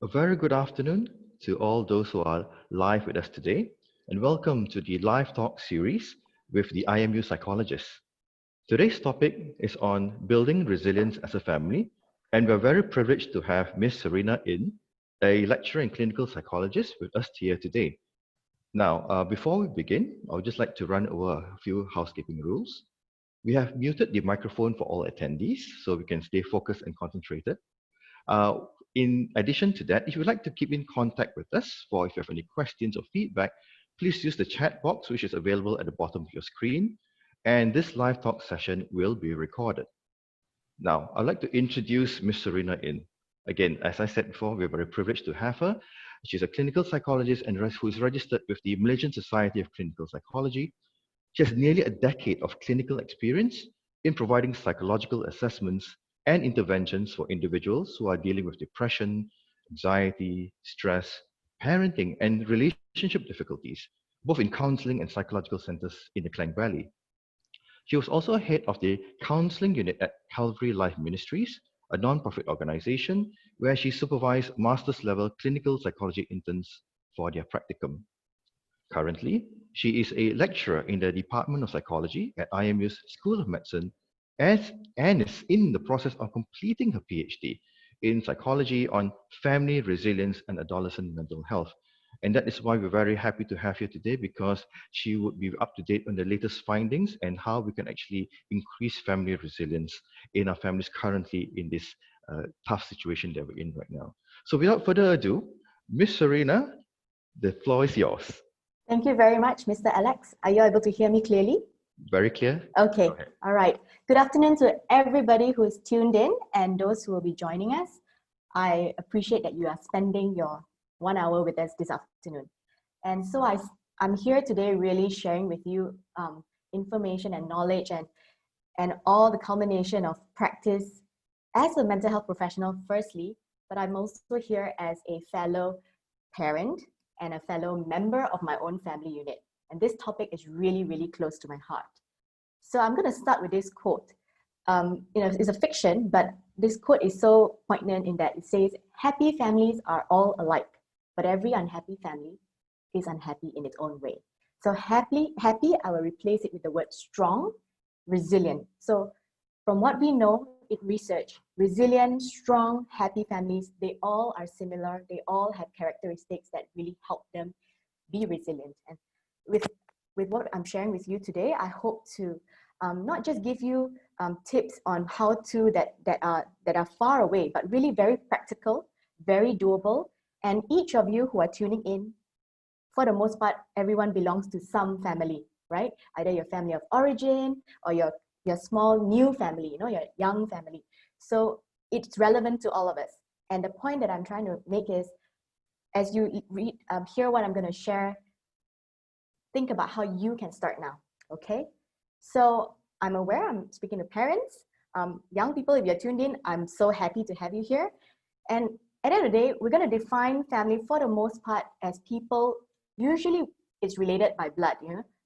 A very good afternoon to all those who are live with us today, and welcome to the Live Talk series with the IMU Psychologist. Today's topic is on building resilience as a family, and we're very privileged to have Miss Serena In, a lecturer and clinical psychologist, with us here today. Now, before we begin, I would just like to run over a few housekeeping rules. We have muted the microphone for all attendees so we can stay focused and concentrated. Uh, in addition to that, if you'd like to keep in contact with us, or if you have any questions or feedback, please use the chat box, which is available at the bottom of your screen. And this live talk session will be recorded. Now, I'd like to introduce Ms. Serena In. Again, as I said before, we're very privileged to have her. She's a clinical psychologist and who is registered with the Malaysian Society of Clinical Psychology. She has nearly a decade of clinical experience in providing psychological assessments and interventions for individuals who are dealing with depression, anxiety, stress, parenting, and relationship difficulties, both in counseling and psychological centers in the Klang Valley. She was also head of the counseling unit at Calvary Life Ministries, a nonprofit organization where she supervised master's level clinical psychology interns for their practicum. Currently, she is a lecturer in the Department of Psychology at IMU's School of Medicine and is in the process of completing her PhD in psychology on family resilience and adolescent mental health. And that is why we're very happy to have you today because she would be up to date on the latest findings and how we can actually increase family resilience in our families currently in this tough situation that we're in right now. So without further ado, Miss Serena, the floor is yours. Thank you very much, Mr. Alex. Are you able to hear me clearly? Very clear. Okay, all right. Good afternoon to everybody who is tuned in and those who will be joining us. I appreciate that you are spending your 1 hour with us this afternoon. And so I'm here today really sharing with you information and knowledge and all the culmination of practice as a mental health professional firstly, but I'm also here as a fellow parent and a fellow member of my own family unit. And this topic is really, really close to my heart. So I'm going to start with this quote. It's a fiction, but this quote is so poignant in that it says, "Happy families are all alike, but every unhappy family is unhappy in its own way." So happy, I will replace it with the word strong, resilient. So from what we know in research, resilient, strong, happy families, they all are similar. They all have characteristics that really help them be resilient. And with what I'm sharing with you today, I hope to not just give you tips on how to that are far away, but really very practical, very doable. And each of you who are tuning in, for the most part, everyone belongs to some family, right? Either your family of origin or your small new family, your young family. So it's relevant to all of us. And the point that I'm trying to make is, as you hear what I'm going to share, think about how you can start now, okay? So I'm aware I'm speaking to parents, young people, if you're tuned in, I'm so happy to have you here. And at the end of the day, we're going to define family for the most part as people, usually it's related by blood,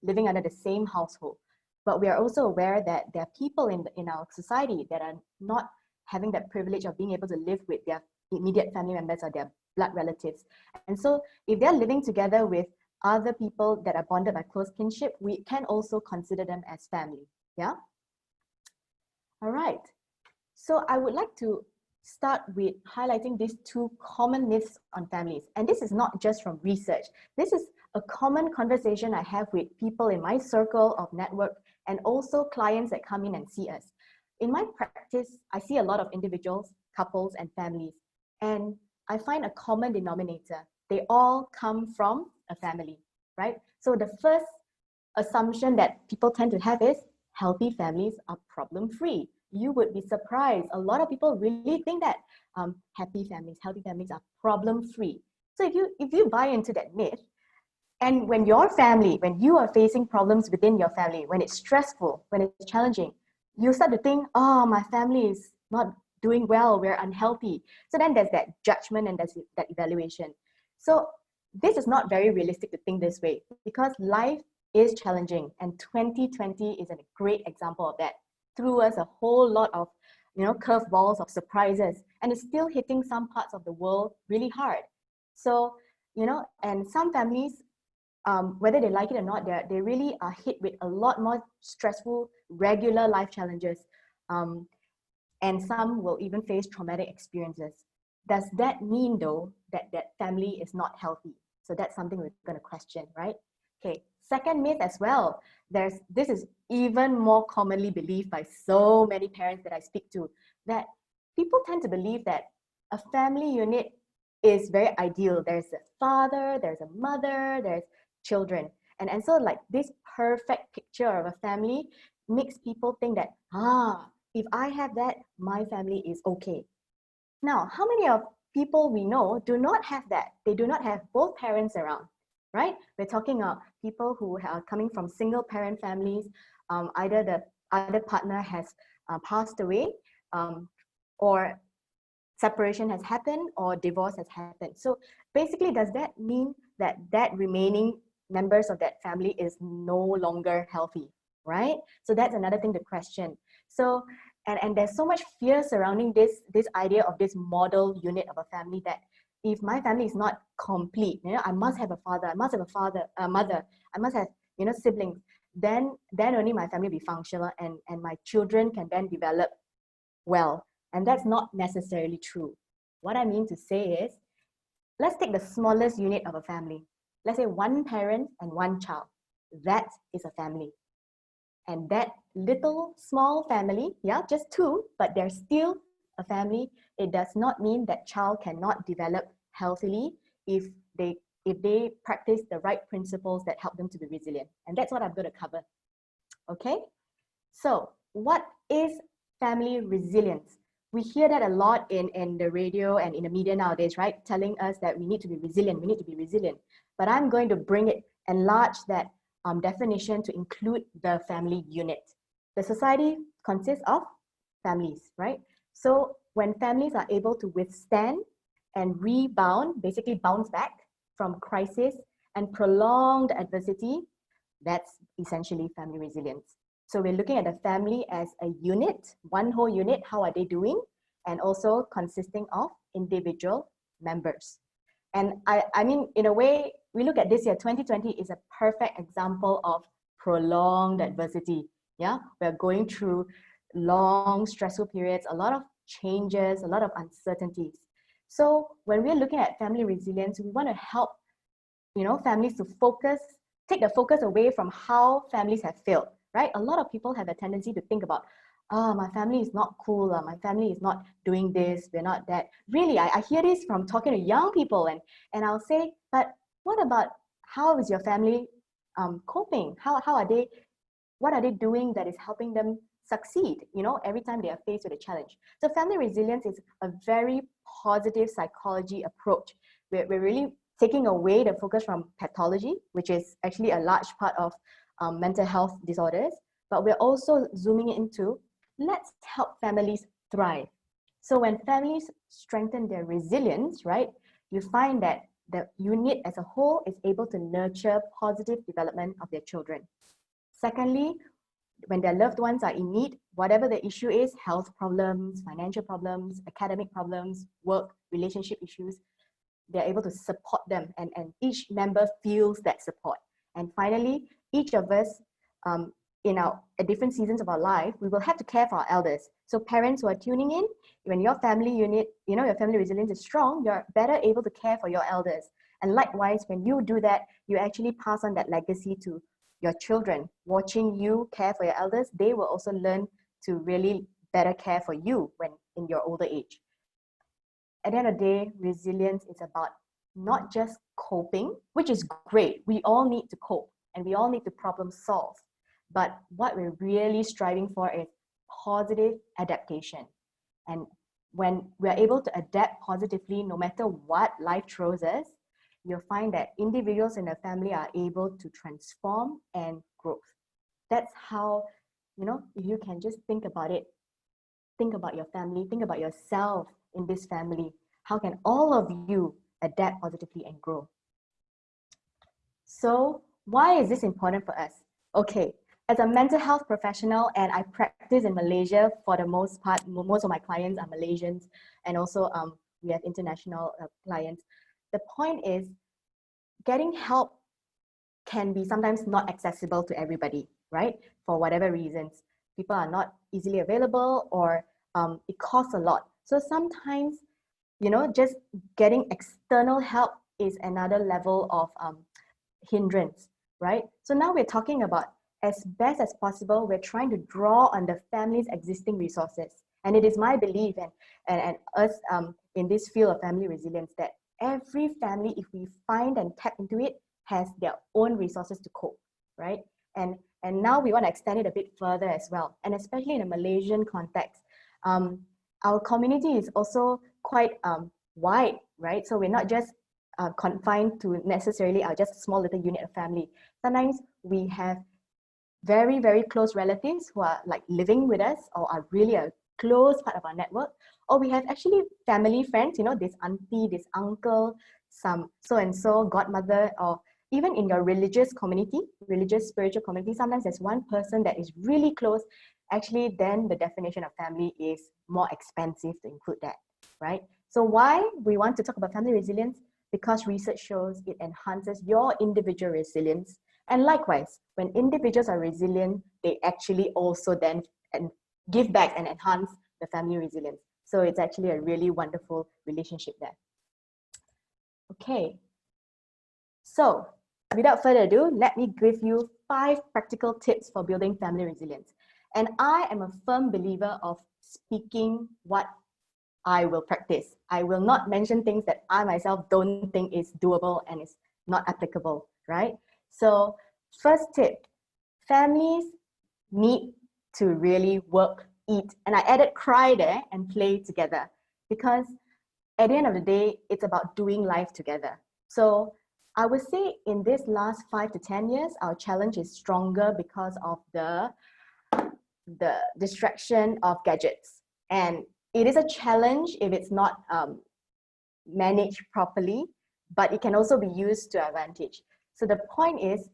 living under the same household. But we are also aware that there are people in our society that are not having that privilege of being able to live with their immediate family members or their blood relatives. And so if they're living together with other people that are bonded by close kinship, we can also consider them as family, yeah? All right, so I would like to start with highlighting these two common myths on families. And this is not just from research. This is a common conversation I have with people in my circle of network and also clients that come in and see us. In my practice, I see a lot of individuals, couples, and families, and I find a common denominator. They all come from a family, right? So the first assumption that people tend to have is healthy families are problem-free. You would be surprised. A lot of people really think that happy families, healthy families are problem-free. So if you buy into that myth, and when your family, when you are facing problems within your family, when it's stressful, when it's challenging, you start to think, oh, my family is not doing well, we're unhealthy. So then there's that judgment and there's that evaluation. So this is not very realistic to think this way because life is challenging, and 2020 is a great example of that. Threw us a whole lot of curveballs, of surprises, and it's still hitting some parts of the world really hard. So, and some families, whether they like it or not, they really are hit with a lot more stressful, regular life challenges. And some will even face traumatic experiences. Does that mean, though, that that family is not healthy? So that's something we're going to question, right? Okay, second myth as well. This is even more commonly believed by so many parents that I speak to, that people tend to believe that a family unit is very ideal. There's a father, there's a mother, there's children. And so like this perfect picture of a family makes people think that, if I have that, my family is okay. Now, how many of people we know do not have that? They do not have both parents around, right? We're talking about people who are coming from single parent families. Either the other partner has passed away, or separation has happened, or divorce has happened. So basically, does that mean that that remaining members of that family is no longer healthy, right? So that's another thing to question. So, and there's so much fear surrounding this idea of this model unit of a family, that if my family is not complete, I must have a father, I must have a mother, I must have, siblings, then only my family will be functional, and my children can then develop well. And that's not necessarily true. What I mean to say is, let's take the smallest unit of a family. Let's say one parent and one child. That is a family. And that little small family, just two, but they're still a family. It does not mean that child cannot develop healthily if they practice the right principles that help them to be resilient. And that's what I'm going to cover. Okay? So what is family resilience? We hear that a lot in the radio and in the media nowadays, right? Telling us that we need to be resilient, we need to be resilient. But I'm going to enlarge that definition to include the family unit. The society consists of families, right? So when families are able to withstand and rebound, basically bounce back from crisis and prolonged adversity, that's essentially family resilience. So we're looking at the family as a unit, one whole unit. How are they doing? And also consisting of individual members. And I mean, in a way, we look at this year, 2020 is a perfect example of prolonged adversity. Yeah, we're going through long, stressful periods, a lot of changes, a lot of uncertainties. So when we're looking at family resilience, we want to help, families to take the focus away from how families have failed, right? A lot of people have a tendency to think about, my family is not cool, my family is not doing this, we're not that. Really, I hear this from talking to young people, and I'll say, but what about how is your family coping? What are they doing that is helping them succeed, every time they are faced with a challenge? So family resilience is a very positive psychology approach. We're really taking away the focus from pathology, which is actually a large part of mental health disorders, but we're also zooming into, let's help families thrive. So when families strengthen their resilience, right, you find that the unit as a whole is able to nurture positive development of their children. Secondly, when their loved ones are in need, whatever the issue is, health problems, financial problems, academic problems, work, relationship issues, they're able to support them, and each member feels that support. And finally, each of us, at different seasons of our life, we will have to care for our elders. So parents who are tuning in, when your family unit, your family resilience is strong, you're better able to care for your elders. And likewise, when you do that, you actually pass on that legacy to your children. Watching you care for your elders, they will also learn to really better care for you when in your older age. At the end of the day, resilience is about not just coping, which is great. We all need to cope and we all need to problem solve. But what we're really striving for is positive adaptation. And when we're able to adapt positively, no matter what life throws us, you'll find that individuals in the family are able to transform and grow. That's how, if you can just think about it, think about your family, think about yourself in this family. How can all of you adapt positively and grow? So why is this important for us? Okay, as a mental health professional, and I practice in Malaysia for the most part. Most of my clients are Malaysians, and also we have international clients. The point is, getting help can be sometimes not accessible to everybody, right? For whatever reasons. People are not easily available, or it costs a lot. So sometimes, just getting external help is another level of hindrance, right? So now we're talking about, as best as possible, we're trying to draw on the family's existing resources. And it is my belief, and us in this field of family resilience, that every family, if we find and tap into it, has their own resources to cope, right? And now we want to extend it a bit further as well. And especially in a Malaysian context, our community is also quite wide, right? So we're not just confined to necessarily just a small little unit of family. Sometimes we have very, very close relatives who are like living with us, or are really a close part of our network. Or we have actually family friends, this auntie, this uncle, some so-and-so godmother, or even in your religious community, religious spiritual community, sometimes there's one person that is really close. Actually, then the definition of family is more expensive to include that, right? So why we want to talk about family resilience? Because research shows it enhances your individual resilience. And likewise, when individuals are resilient, they actually also then give back and enhance the family resilience. So it's actually a really wonderful relationship there. Okay. So without further ado, let me give you 5 practical tips for building family resilience. And I am a firm believer of speaking what I will practice. I will not mention things that I myself don't think is doable and is not applicable, right? So first tip, families need to really work, eat. And I added cry there, and play together, because at the end of the day, it's about doing life together. So I would say in this last 5 to 10 years, our challenge is stronger because of the distraction of gadgets. And it is a challenge if it's not managed properly, but it can also be used to advantage. So the point is,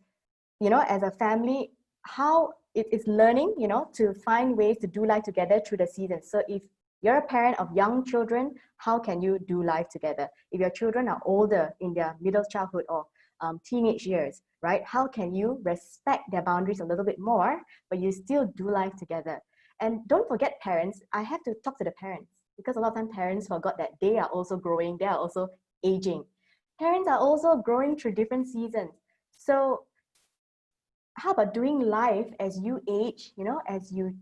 as a family, how it's learning, to find ways to do life together through the seasons. So if you're a parent of young children, how can you do life together? If your children are older, in their middle childhood or teenage years, right? How can you respect their boundaries a little bit more, but you still do life together? And don't forget parents. I have to talk to the parents, because a lot of times parents forgot that they are also growing, they are also aging. Parents are also growing through different seasons. So how about doing life as you age, as you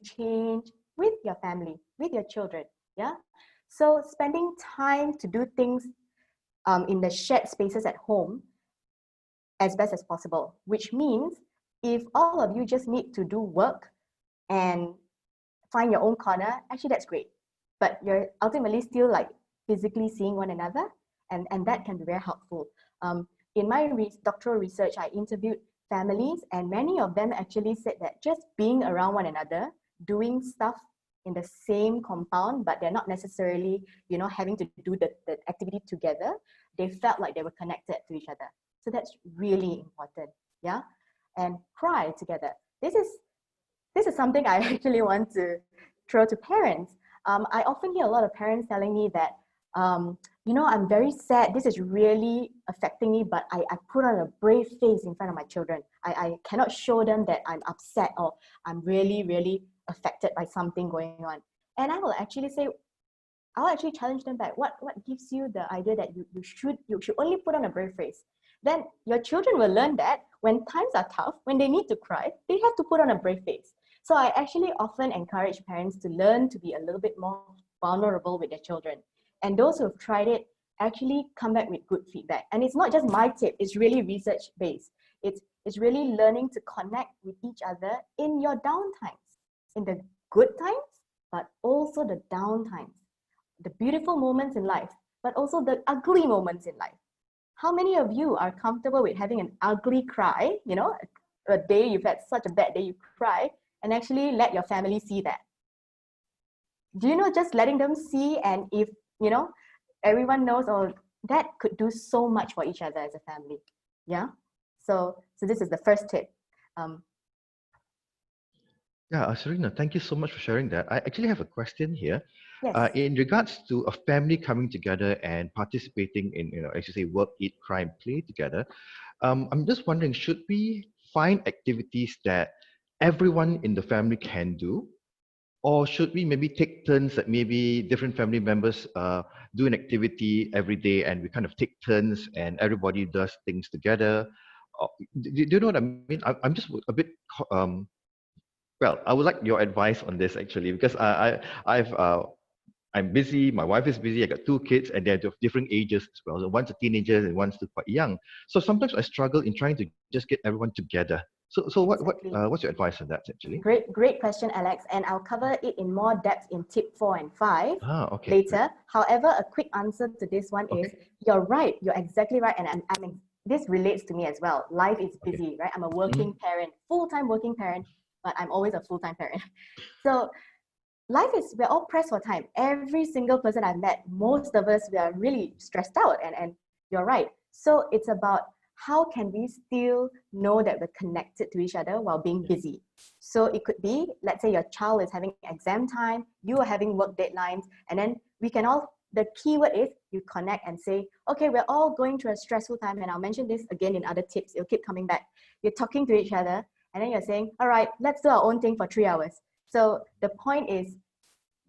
change with your family, with your children, yeah? So spending time to do things in the shared spaces at home as best as possible, which means if all of you just need to do work and find your own corner, actually that's great. But you're ultimately still like physically seeing one another, and that can be very helpful. In my doctoral research, I interviewed families, and many of them actually said that just being around one another, doing stuff in the same compound, but they're not necessarily, having to do the activity together, they felt like they were connected to each other. So that's really important, yeah? And cry together. This is something I actually want to throw to parents. I often hear a lot of parents telling me that, I'm very sad. This is really affecting me, but I put on a brave face in front of my children. I cannot show them that I'm upset or I'm really, really affected by something going on. And I'll actually challenge them back. What gives you the idea that you should only put on a brave face? Then your children will learn that when times are tough, when they need to cry, they have to put on a brave face. So I actually often encourage parents to learn to be a little bit more vulnerable with their children. And those who have tried it actually come back with good feedback. And it's not just my tip, it's really research-based. It's really learning to connect with each other in your down times, in the good times, but also the down times, the beautiful moments in life, but also the ugly moments in life. How many of you are comfortable with having an ugly cry, a day you've had such a bad day, you cry, and actually let your family see that? Do you know, just letting them see, and if, everyone knows, oh, that could do so much for each other as a family, yeah? So this is the first tip. Yeah, Serena, thank you so much for sharing that. I actually have a question here. Yes, In regards to a family coming together and participating in, as you say, work, eat, cry, and play together, I'm just wondering, should we find activities that everyone in the family can do? Or should we maybe take turns that maybe different family members do an activity every day and we kind of take turns and everybody does things together? Do you know what I mean? I'm just a bit well, I would like your advice on this actually, because I'm busy, my wife is busy, I got two kids, and they're of different ages as well. So one's a teenager and one's still quite young. So sometimes I struggle in trying to just get everyone together. So exactly. what's your advice on that actually? Great question, Alex. And I'll cover it in more depth in tip 4 and 5 Ah, okay, great. later. However, a quick answer to this one is Okay, you're right. You're exactly right. And this relates to me as well. Life is okay. busy, right? I'm a Hmm. working parent, full-time working parent, but I'm always a full-time parent. So life is, we're all pressed for time. Every single person I've met, most of us, we are really stressed out. And you're right. So it's about how can we still know that we're connected to each other while being Yeah. busy. So it could be, let's say your child is having exam time, you are having work deadlines, and then we can all, the keyword is you connect and say, okay, we're all going through a stressful time. And I'll mention this again in other tips. It'll keep coming back. You're talking to each other, and then you're saying, all right, let's do our own thing for 3 hours. So the point is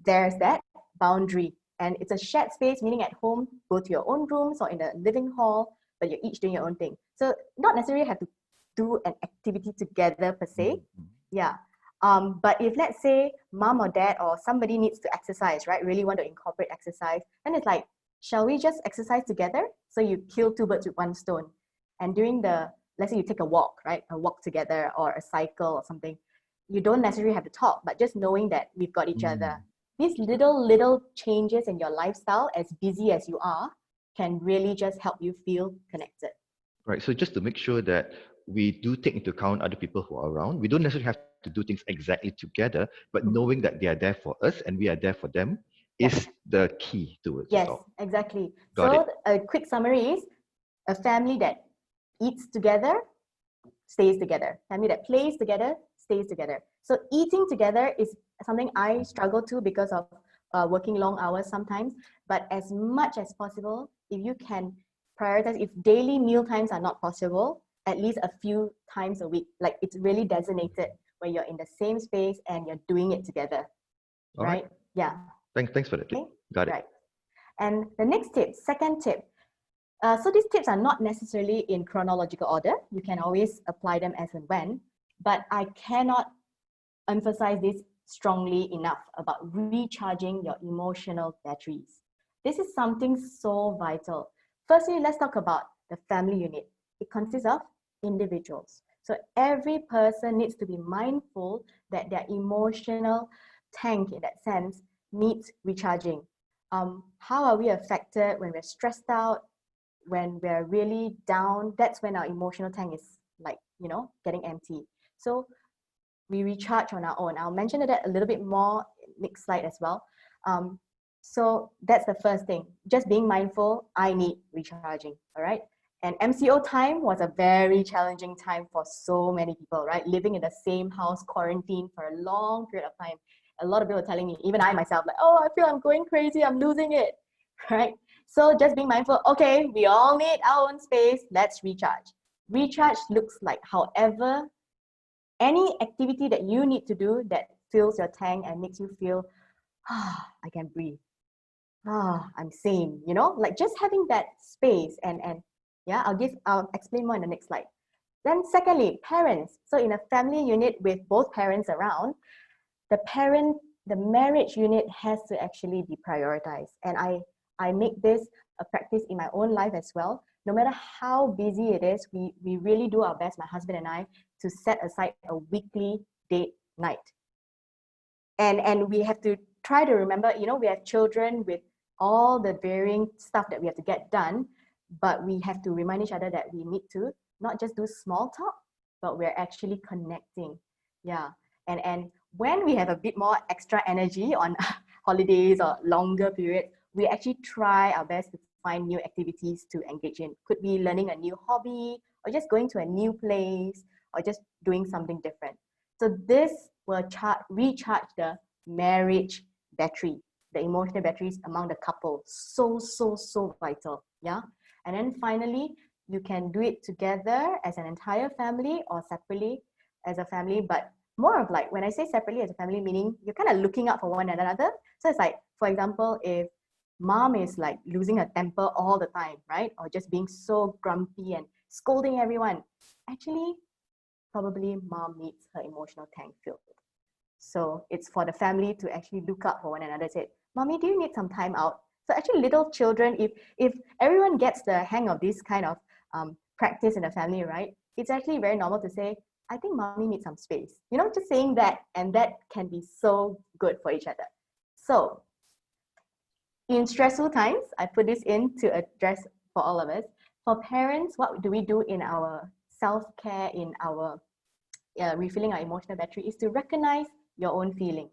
there's that boundary. And it's a shared space, meaning at home, go to your own rooms or in the living hall, but you're each doing your own thing. So not necessarily have to do an activity together per se. Mm-hmm. Yeah. But if let's say mom or dad or somebody needs to exercise, right? Really want to incorporate exercise, then it's like, shall we just exercise together? So you kill two birds with one stone. And during the, let's say you take a walk, right? A walk together or a cycle or something. You don't necessarily have to talk, but just knowing that we've got each other. These little changes in your lifestyle, as busy as you are, can really just help you feel connected. Right. So just to make sure that we do take into account other people who are around, we don't necessarily have to do things exactly together, but knowing that they are there for us and we are there for them Yep. is the key towards it Yes, all. exactly. Got it. So a quick summary is a family that eats together stays together. Family that plays together stays together. So eating together is something I struggle to because of working long hours sometimes. But as much as possible, if you can prioritize, if daily meal times are not possible, at least a few times a week, like it's really designated where you're in the same space and you're doing it together, All right. right? Yeah. Thanks for that tip. Okay. Got it. Right. And the next tip, second tip, so these tips are not necessarily in chronological order. You can always apply them as and when, but I cannot emphasize this strongly enough about recharging your emotional batteries. This is something so vital. Firstly, let's talk about the family unit. It consists of individuals. So every person needs to be mindful that their emotional tank, in that sense, needs recharging. How are we affected when we're stressed out, when we're really down? That's when our emotional tank is like, getting empty. So we recharge on our own. I'll mention that a little bit more next slide as well. So that's the first thing. Just being mindful, I need recharging, all right? And MCO time was a very challenging time for so many people, right? Living in the same house, quarantined for a long period of time. A lot of people are telling me, even I myself, like, oh, I feel I'm going crazy, I'm losing it, right? So just being mindful, okay, we all need our own space, let's recharge. Recharge looks like however any activity that you need to do that fills your tank and makes you feel, I can breathe. I'm sane, like just having that space and yeah, I'll explain more in the next slide. Then secondly, parents. So in a family unit with both parents around, the marriage unit has to actually be prioritized. And I make this a practice in my own life as well. No matter how busy it is, we really do our best, my husband and I, to set aside a weekly date night. And we have to try to remember, we have children with all the varying stuff that we have to get done, but we have to remind each other that we need to not just do small talk, but we're actually connecting. Yeah. And when we have a bit more extra energy on holidays or longer periods, we actually try our best to find new activities to engage in. Could be learning a new hobby, or just going to a new place, or just doing something different. So this will recharge the marriage battery, the emotional batteries among the couple. So vital. Yeah. And then finally, you can do it together as an entire family or separately as a family, but more of like, when I say separately as a family, meaning you're kind of looking out for one another. So it's like, for example, if mom is like losing her temper all the time, right? Or just being so grumpy and scolding everyone. Actually, probably mom needs her emotional tank filled. So it's for the family to actually look out for one another. Say, mommy, do you need some time out? So actually little children, if everyone gets the hang of this kind of practice in the family, right? It's actually very normal to say, I think mommy needs some space. You know, just saying that, and that can be so good for each other. So in stressful times, I put this in to address for all of us. For parents, what do we do in our self-care, in our refilling our emotional battery, is to recognize your own feelings.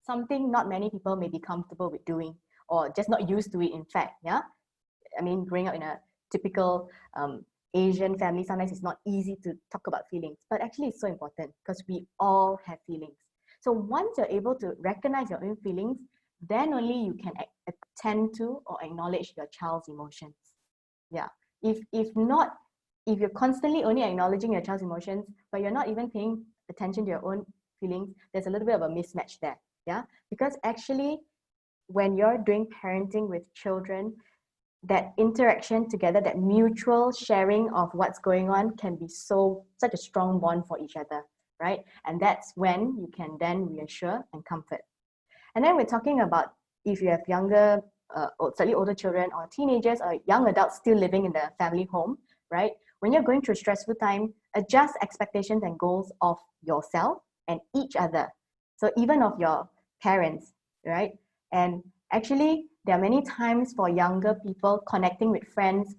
Something not many people may be comfortable with doing, or just not used to it, in fact. Yeah. I mean, growing up in a typical Asian family, sometimes it's not easy to talk about feelings, but actually it's so important because we all have feelings. So once you're able to recognize your own feelings, then only you can attend to or acknowledge your child's emotions. Yeah. If not, if you're constantly only acknowledging your child's emotions, but you're not even paying attention to your own feelings, there's a little bit of a mismatch there. Yeah. Because actually, when you're doing parenting with children, that interaction together, that mutual sharing of what's going on can be such a strong bond for each other, right? And that's when you can then reassure and comfort. And then we're talking about if you have younger, slightly older children or teenagers or young adults still living in the family home, right? When you're going through a stressful time, adjust expectations and goals of yourself and each other. So even of your parents, right? And actually, there are many times for younger people, connecting with friends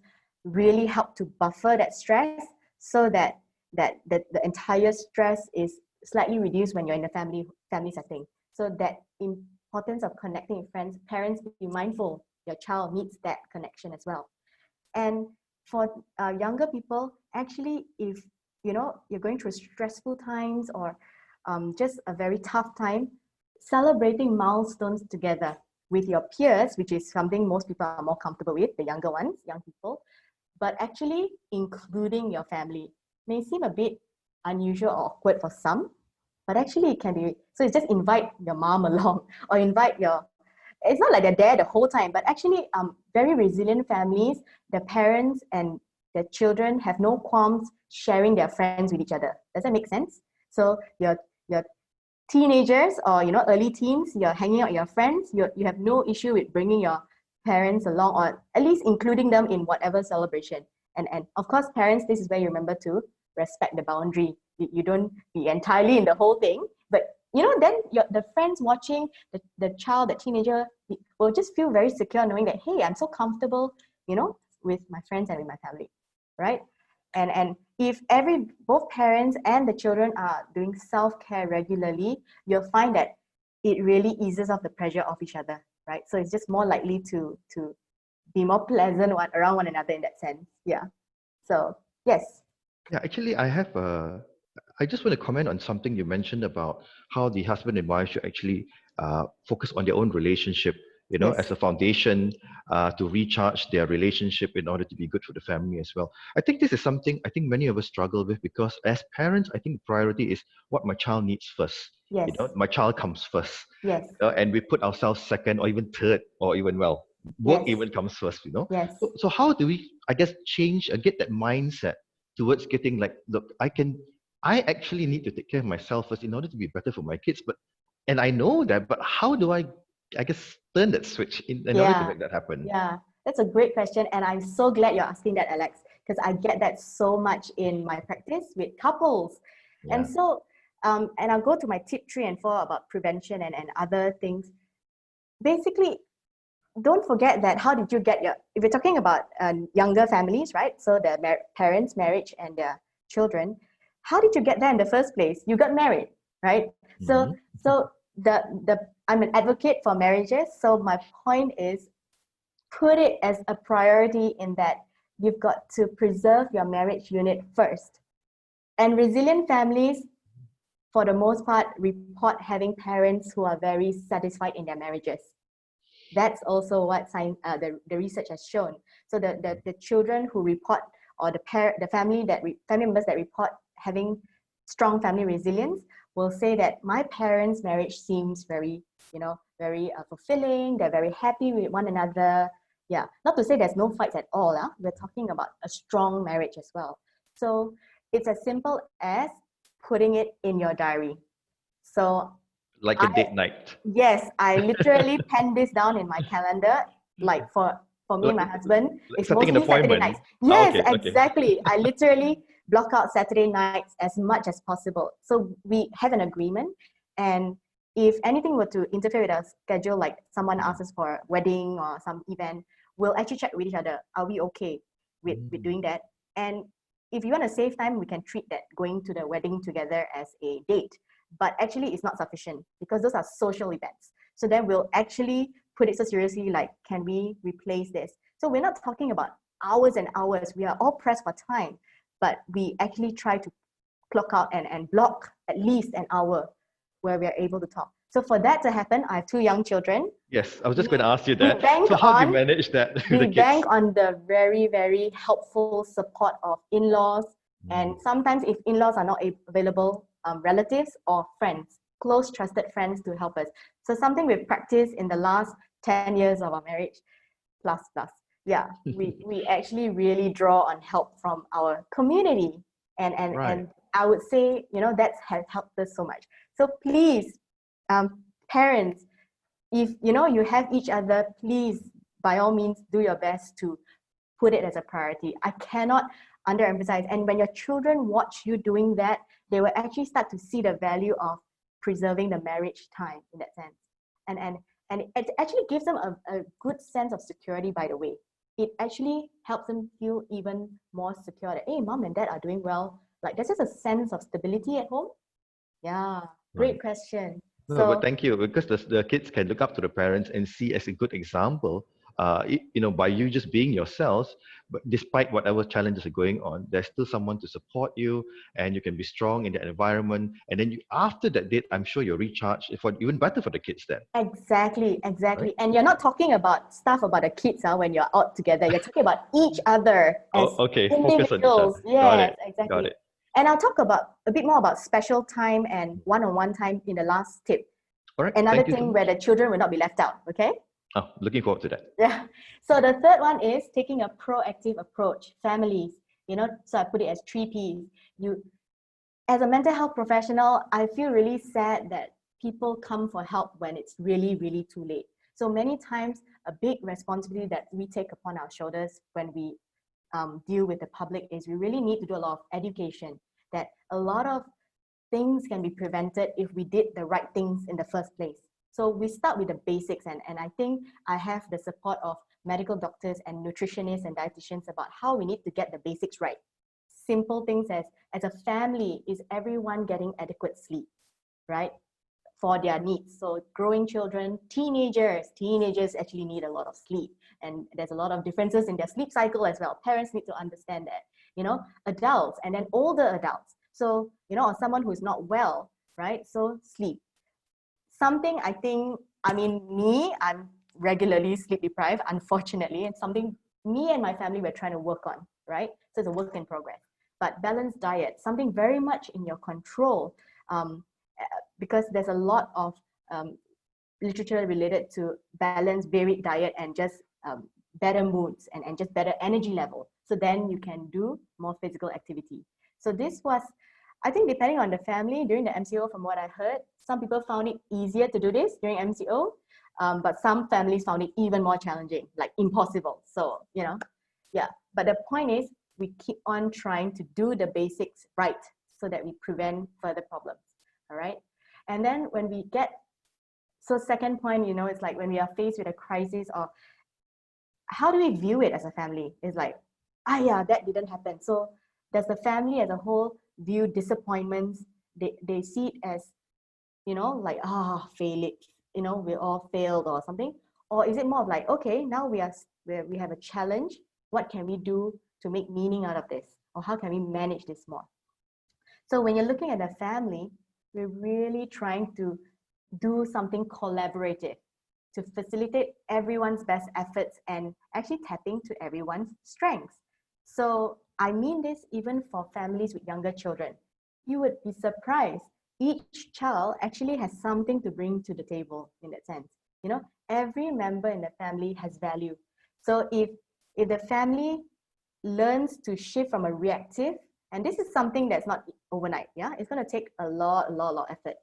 really help to buffer that stress, so that the entire stress is slightly reduced when you're in a family setting. So that importance of connecting with friends, parents, be mindful your child needs that connection as well. And for younger people, actually, if you're going through stressful times or just a very tough time, celebrating milestones together with your peers, which is something most people are more comfortable with, the younger ones, young people, but actually including your family may seem a bit unusual or awkward for some, but actually it can be. So it's just invite your mom along, or invite it's not like they're there the whole time, but actually very resilient families, the parents and the children have no qualms sharing their friends with each other. Does that make sense? So your teenagers or early teens, you're hanging out with your friends, you have no issue with bringing your parents along, or at least including them in whatever celebration. And of course, parents, this is where you remember to respect the boundary. You don't be entirely in the whole thing, but then the friends watching the child, the teenager, will just feel very secure knowing that, hey, I'm so comfortable with my friends and with my family, right? And if both parents and the children are doing self-care regularly, you'll find that it really eases off the pressure of each other, right? So it's just more likely to be more pleasant around one another in that sense. Yeah. So yes. Yeah, actually, I just want to comment on something you mentioned about how the husband and wife should actually focus on their own relationship, Yes. as a foundation to recharge their relationship in order to be good for the family as well. I think this is something I think many of us struggle with, because as parents, I think the priority is what my child needs first. Yes. My child comes first. Yes. And we put ourselves second or even third, or even, well, work Yes. even comes first. Yes. So how do we, I guess, change get that mindset towards getting like, look, I actually need to take care of myself first in order to be better for my kids. And I know that, but how do I guess, turn that switch in order to Yeah. make that happen? Yeah. That's a great question. And I'm so glad you're asking that, Alex, because I get that so much in my practice with couples. And Yeah. so, and I'll go to my tip 3 and 4 about prevention and other things. Basically, don't forget that how did you get if you're talking about younger families, right? So the parents, marriage, and their children, how did you get there in the first place? You got married, right? Mhm. So I'm an advocate for marriages. So my point is, put it as a priority in that you've got to preserve your marriage unit first. And resilient families for the most part, report having parents who are very satisfied in their marriages. That's also what the research has shown. So the children who report, or the family members that report having strong family resilience will say that my parents' marriage seems very, very fulfilling. They're very happy with one another. Yeah, not to say there's no fights at all. We're talking about a strong marriage as well. So it's as simple as putting it in your diary. So Like a date night. yes, I literally pen this down in my calendar. Like for me and my husband, it's Setting an mostly Saturday appointment. nights. Oh, Yes, okay. exactly. I literally block out Saturday nights as much as possible. So we have an agreement, and if anything were to interfere with our schedule, like someone asks us for a wedding or some event, we'll actually check with each other. Are we okay with doing that? And if you want to save time, we can treat that going to the wedding together as a date. But actually, it's not sufficient because those are social events. So then we'll actually put it so seriously, like, can we replace this? So we're not talking about hours and hours. We are all pressed for time, but we actually try to clock out and block at least an hour where we are able to talk. So for that to happen, I have 2 young children. Yes, I was just going to ask you We that. bank So how do you on manage that with we the kids? bank on the very, very helpful support of in-laws. And sometimes if in-laws are not available, relatives or friends, close trusted friends to help us. So something we've practiced in the last 10 years of our marriage, plus. Yeah, we actually really draw on help from our community. And I would say, that has helped us so much. So please, parents, if you have each other, please, by all means, do your best to put it as a priority. I cannot underemphasize. And when your children watch you doing that, they will actually start to see the value of preserving the marriage time in that sense. And it actually gives them a good sense of security, by the way. It actually helps them feel even more secure that, hey, mom and dad are doing well. Like, there's just a sense of stability at home. Yeah, great question. No, but thank you, because the kids can look up to the parents and see as a good example, by you just being yourselves, but despite whatever challenges are going on, there's still someone to support you, and you can be strong in that environment. And then after that date, I'm sure you're recharged, for even better for the kids then. Exactly. Right? And you're not talking about stuff about the kids when you're out together. You're talking about each other as Okay. Focus on each individuals. other. Got Yes, it. exactly. Got it. And I'll talk a bit more about special time and one-on-one time in the last tip. All right. Another Thank you so thing much. where the children will not be left out, okay? Oh, looking forward to that. Yeah. So the third one is taking a proactive approach. Families, so I put it as 3 Ps. As a mental health professional, I feel really sad that people come for help when it's really, really too late. So many times, a big responsibility that we take upon our shoulders when we deal with the public is we really need to do a lot of education, that a lot of things can be prevented if we did the right things in the first place. So we start with the basics, and I think I have the support of medical doctors and nutritionists and dietitians about how we need to get the basics right. Simple things as a family, is everyone getting adequate sleep, right? For their needs. So growing children, teenagers actually need a lot of sleep. And there's a lot of differences in their sleep cycle as well. Parents need to understand that, adults and then older adults. So, or someone who's not well, right? So sleep. Something I'm regularly sleep deprived, unfortunately, and something me and my family we're trying to work on, right? So it's a work in progress. But balanced diet, something very much in your control, because there's a lot of literature related to balanced, varied diet and just better moods and just better energy level. So then you can do more physical activity. So this was, I think, depending on the family during the MCO, from what I heard, some people found it easier to do this during MCO, but some families found it even more challenging, like impossible. So, yeah. But the point is, we keep on trying to do the basics right so that we prevent further problems, all right? And then when we get, so second point, it's like when we are faced with a crisis, or how do we view it as a family? It's like, yeah, that didn't happen. So does the family as a whole view disappointments? They see it as, like, fail it, we all failed or something? Or is it more of like, okay, now we have a challenge. What can we do to make meaning out of this? Or how can we manage this more? So when you're looking at a family, we're really trying to do something collaborative to facilitate everyone's best efforts and actually tapping to everyone's strengths. So I mean this even for families with younger children. You would be surprised. Each child actually has something to bring to the table in that sense. You know, every member in the family has value. So if the family learns to shift from a reactive, and this is something that's not overnight, yeah, it's going to take a lot effort.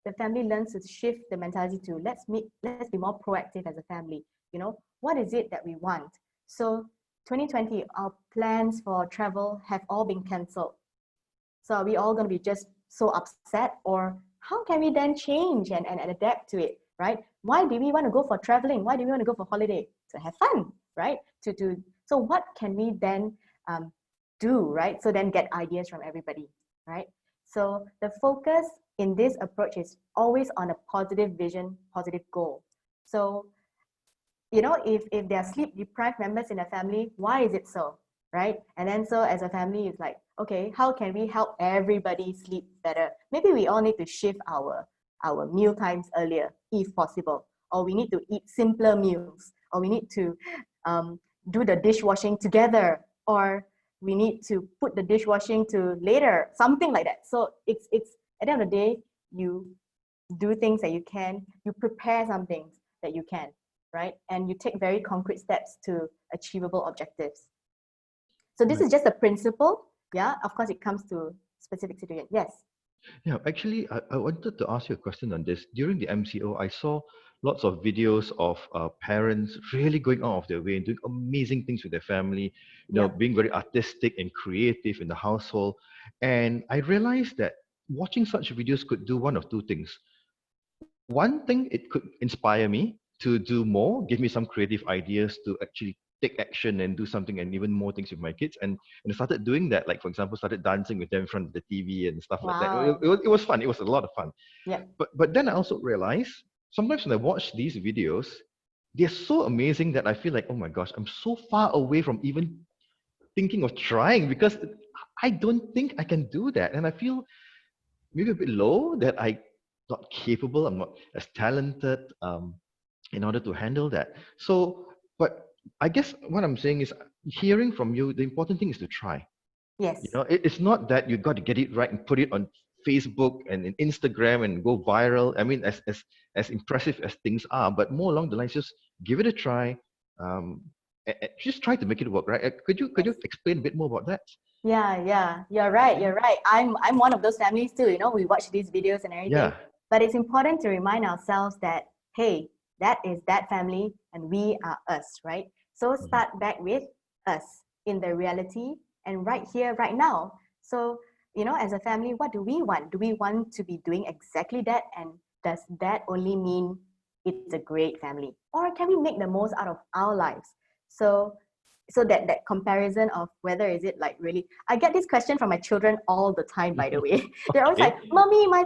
The family learns to shift the mentality to let's be more proactive as a family. You know, what is it that we want? So 2020, our plans for travel have all been cancelled. So are we all going to be just so upset, or how can we then change and adapt to it, right? Why do we want to go for traveling? Why do we want to go for holiday? To have fun, right? So what can we then do, right? So then get ideas from everybody, right? So the focus in this approach is always on a positive vision, positive goal. So, you know, if there are sleep deprived members in a family, why is it so, right? And then so as a family, it's like, okay, how can we help everybody sleep better? Maybe we all need to shift our meal times earlier, if possible, or we need to eat simpler meals, or we need to do the dishwashing together, or we need to put the dishwashing to later, something like that. So it's at the end of the day, you do things that you can, you prepare some things that you can, right? And you take very concrete steps to achievable objectives. So this is just a principle. Yeah, of course it comes to specific situation. Yes. Yeah, actually, I wanted to ask you a question on this. During the MCO, I saw lots of videos of parents really going out of their way and doing amazing things with their family, being very artistic and creative in the household. And I realized that watching such videos could do one of two things. One thing, it could inspire me to do more, give me some creative ideas to actually take action and do something and even more things with my kids. And I started doing that. Like, for example, started dancing with them in front of the TV and stuff like that. It was fun. It was a lot of fun. Yeah. But then I also realized sometimes when I watch these videos, they're so amazing that I feel like, oh my gosh, I'm so far away from even thinking of trying because I don't think I can do that. And I feel maybe a bit low that I'm not capable, I'm not as talented in order to handle that. So, but I guess what I'm saying is hearing from you, the important thing is to try. Yes. It's not that you got to get it right and put it on Facebook and in Instagram and go viral. I mean, as impressive as things are, but more along the lines, just give it a try. Just try to make it work, right? Could you explain a bit more about that? Yeah, you're right. I'm one of those families too. We watch these videos and everything. Yeah. But it's important to remind ourselves that, hey, that is that family and we are us, right? So start back with us in the reality and right here, right now. So, as a family, what do we want? Do we want to be doing exactly that? And does that only mean it's a great family? Or can we make the most out of our lives? So that comparison of whether is it like really, I get this question from my children all the time, by the way. They're always like, Mommy, my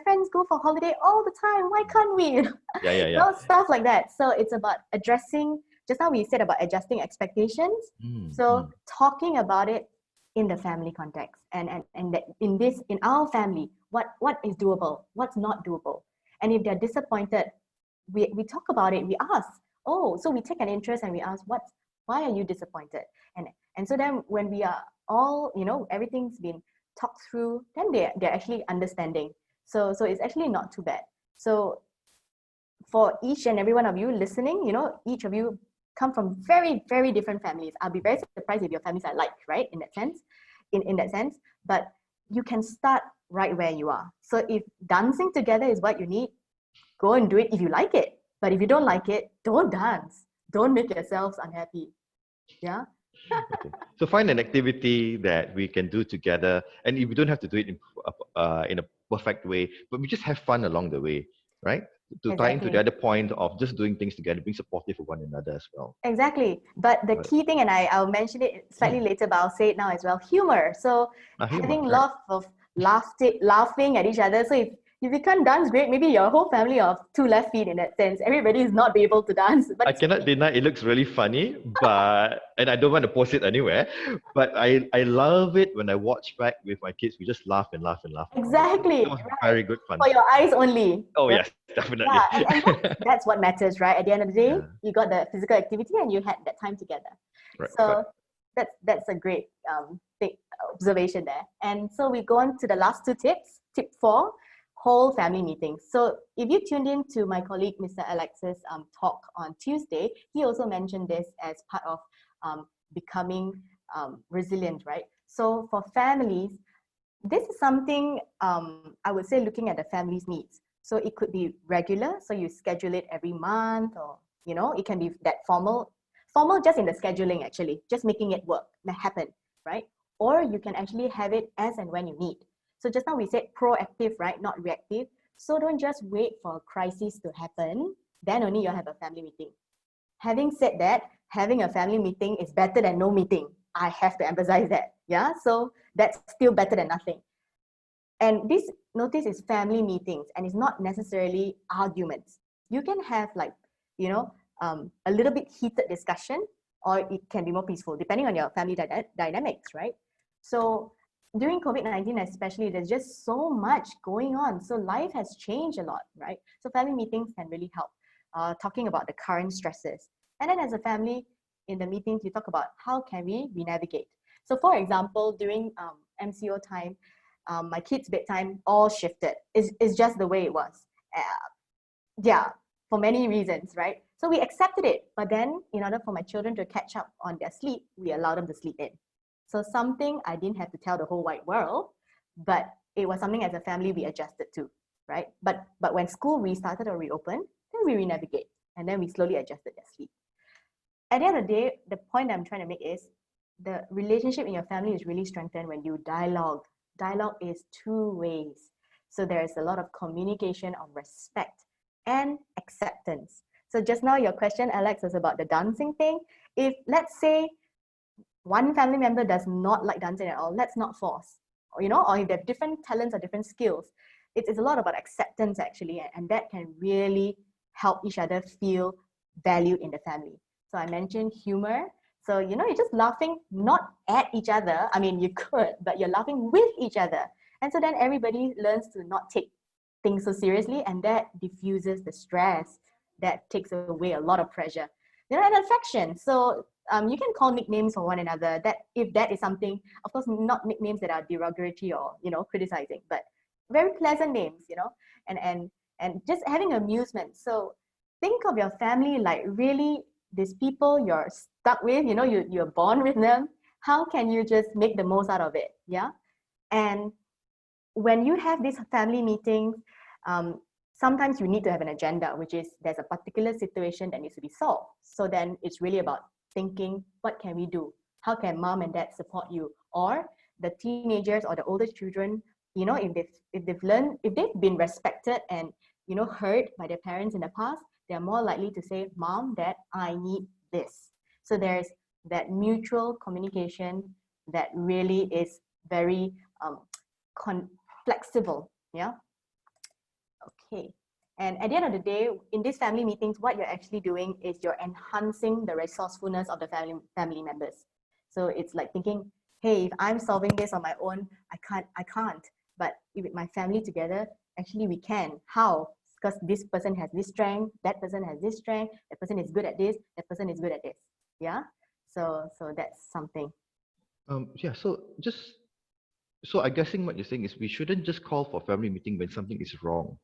friends go for holiday all the time. Why can't we? Yeah. Stuff like that. So it's about addressing, just now we said about adjusting expectations. So talking about it in the family context and that in our family, what is doable, what's not doable. And if they're disappointed, we talk about it, we ask, so we take an interest and we ask, why are you disappointed? And so then when we are all, everything's been talked through, then they're actually understanding. So it's actually not too bad. So for each and every one of you listening, each of you come from very, very different families. I'll be very surprised if your families are like, right? In that sense, but you can start right where you are. So if dancing together is what you need, go and do it if you like it. But if you don't like it, don't dance. Don't make yourselves unhappy. Yeah. Okay. So find an activity that we can do together, and we don't have to do it in a perfect way, but we just have fun along the way, right? To tie into the other point of just doing things together, being supportive of one another as well. Exactly. But the key thing, and I'll mention it slightly later, but I'll say it now as well, humor. So having love of laughing at each other. So if you can't dance, great. Maybe your whole family of two left feet in that sense. Everybody is not be able to dance, but I it's cannot funny. deny it looks really funny, but and I don't want to post it anywhere. But I love it when I watch back with my kids. We just laugh and laugh and laugh about it. Exactly, That was right. very good fun. For your eyes only. Oh Right? yes, definitely. Yeah, and that's what matters, right? At the end of the day, Yeah, you got the physical activity and you had that time together. right. So Correct. that's a great big observation there. And so we go on to the last two tips. Tip 4, whole family meetings. So if you tuned in to my colleague Mr. Alex's talk on Tuesday, he also mentioned this as part of becoming resilient, right? So for families, this is something I would say looking at the family's needs. So it could be regular, so you schedule it every month, or it can be that formal just in the scheduling, actually, just making it work, happen, right? Or you can actually have it as and when you need. So just now we said proactive, right? Not reactive. So don't just wait for a crisis to happen, then only you'll have a family meeting. Having said that, having a family meeting is better than no meeting. I have to emphasize that. Yeah. So that's still better than nothing. And this, notice, is family meetings and it's not necessarily arguments. You can have a little bit heated discussion, or it can be more peaceful depending on your family dynamics, right? So during COVID-19 especially, there's just so much going on. So life has changed a lot, right? So family meetings can really help talking about the current stresses. And then as a family, in the meetings, you talk about how can we navigate. So for example, during MCO time, my kids' bedtime all shifted. It's just the way it was. Yeah, for many reasons, right? So we accepted it. But then in order for my children to catch up on their sleep, we allowed them to sleep in. So something I didn't have to tell the whole wide world, but it was something as a family we adjusted to, right? But when school restarted or reopened, then we renavigate, and then we slowly adjusted their sleep. At the end of the day, the point I'm trying to make is the relationship in your family is really strengthened when you dialogue. Dialogue is two ways. So there's a lot of communication of respect and acceptance. So just now your question, Alex, was about the dancing thing. If, let's say, one family member does not like dancing at all, let's not force. Or if they have different talents or different skills, it's a lot about acceptance, actually, and that can really help each other feel valued in the family. So I mentioned humor. So, you're just laughing not at each other. I mean, you could, but you're laughing with each other. And so then everybody learns to not take things so seriously, and that diffuses the stress. That takes away a lot of pressure. And affection. So you can call nicknames for one another. That if that is something, of course, not nicknames that are derogatory or criticizing, but very pleasant names. And just having amusement. So think of your family like really these people you're stuck with. You're born with them. How can you just make the most out of it? Yeah. And when you have these family meetings, sometimes you need to have an agenda, which is there's a particular situation that needs to be solved. So then it's really about thinking, what can we do? How can mom and dad support you? Or the teenagers or the older children, if they've been respected and heard by their parents in the past, they're more likely to say, mom, dad, I need this. So there's that mutual communication that really is very flexible. Yeah. Okay. And at the end of the day, in these family meetings, what you're actually doing is you're enhancing the resourcefulness of the family members. So it's like thinking, hey, if I'm solving this on my own, I can't. But with my family together, actually we can. How? Because this person has this strength, that person has this strength, that person is good at this, that person is good at this. Yeah. So that's something. Yeah. So I'm guessing what you're saying is we shouldn't just call for family meeting when something is wrong,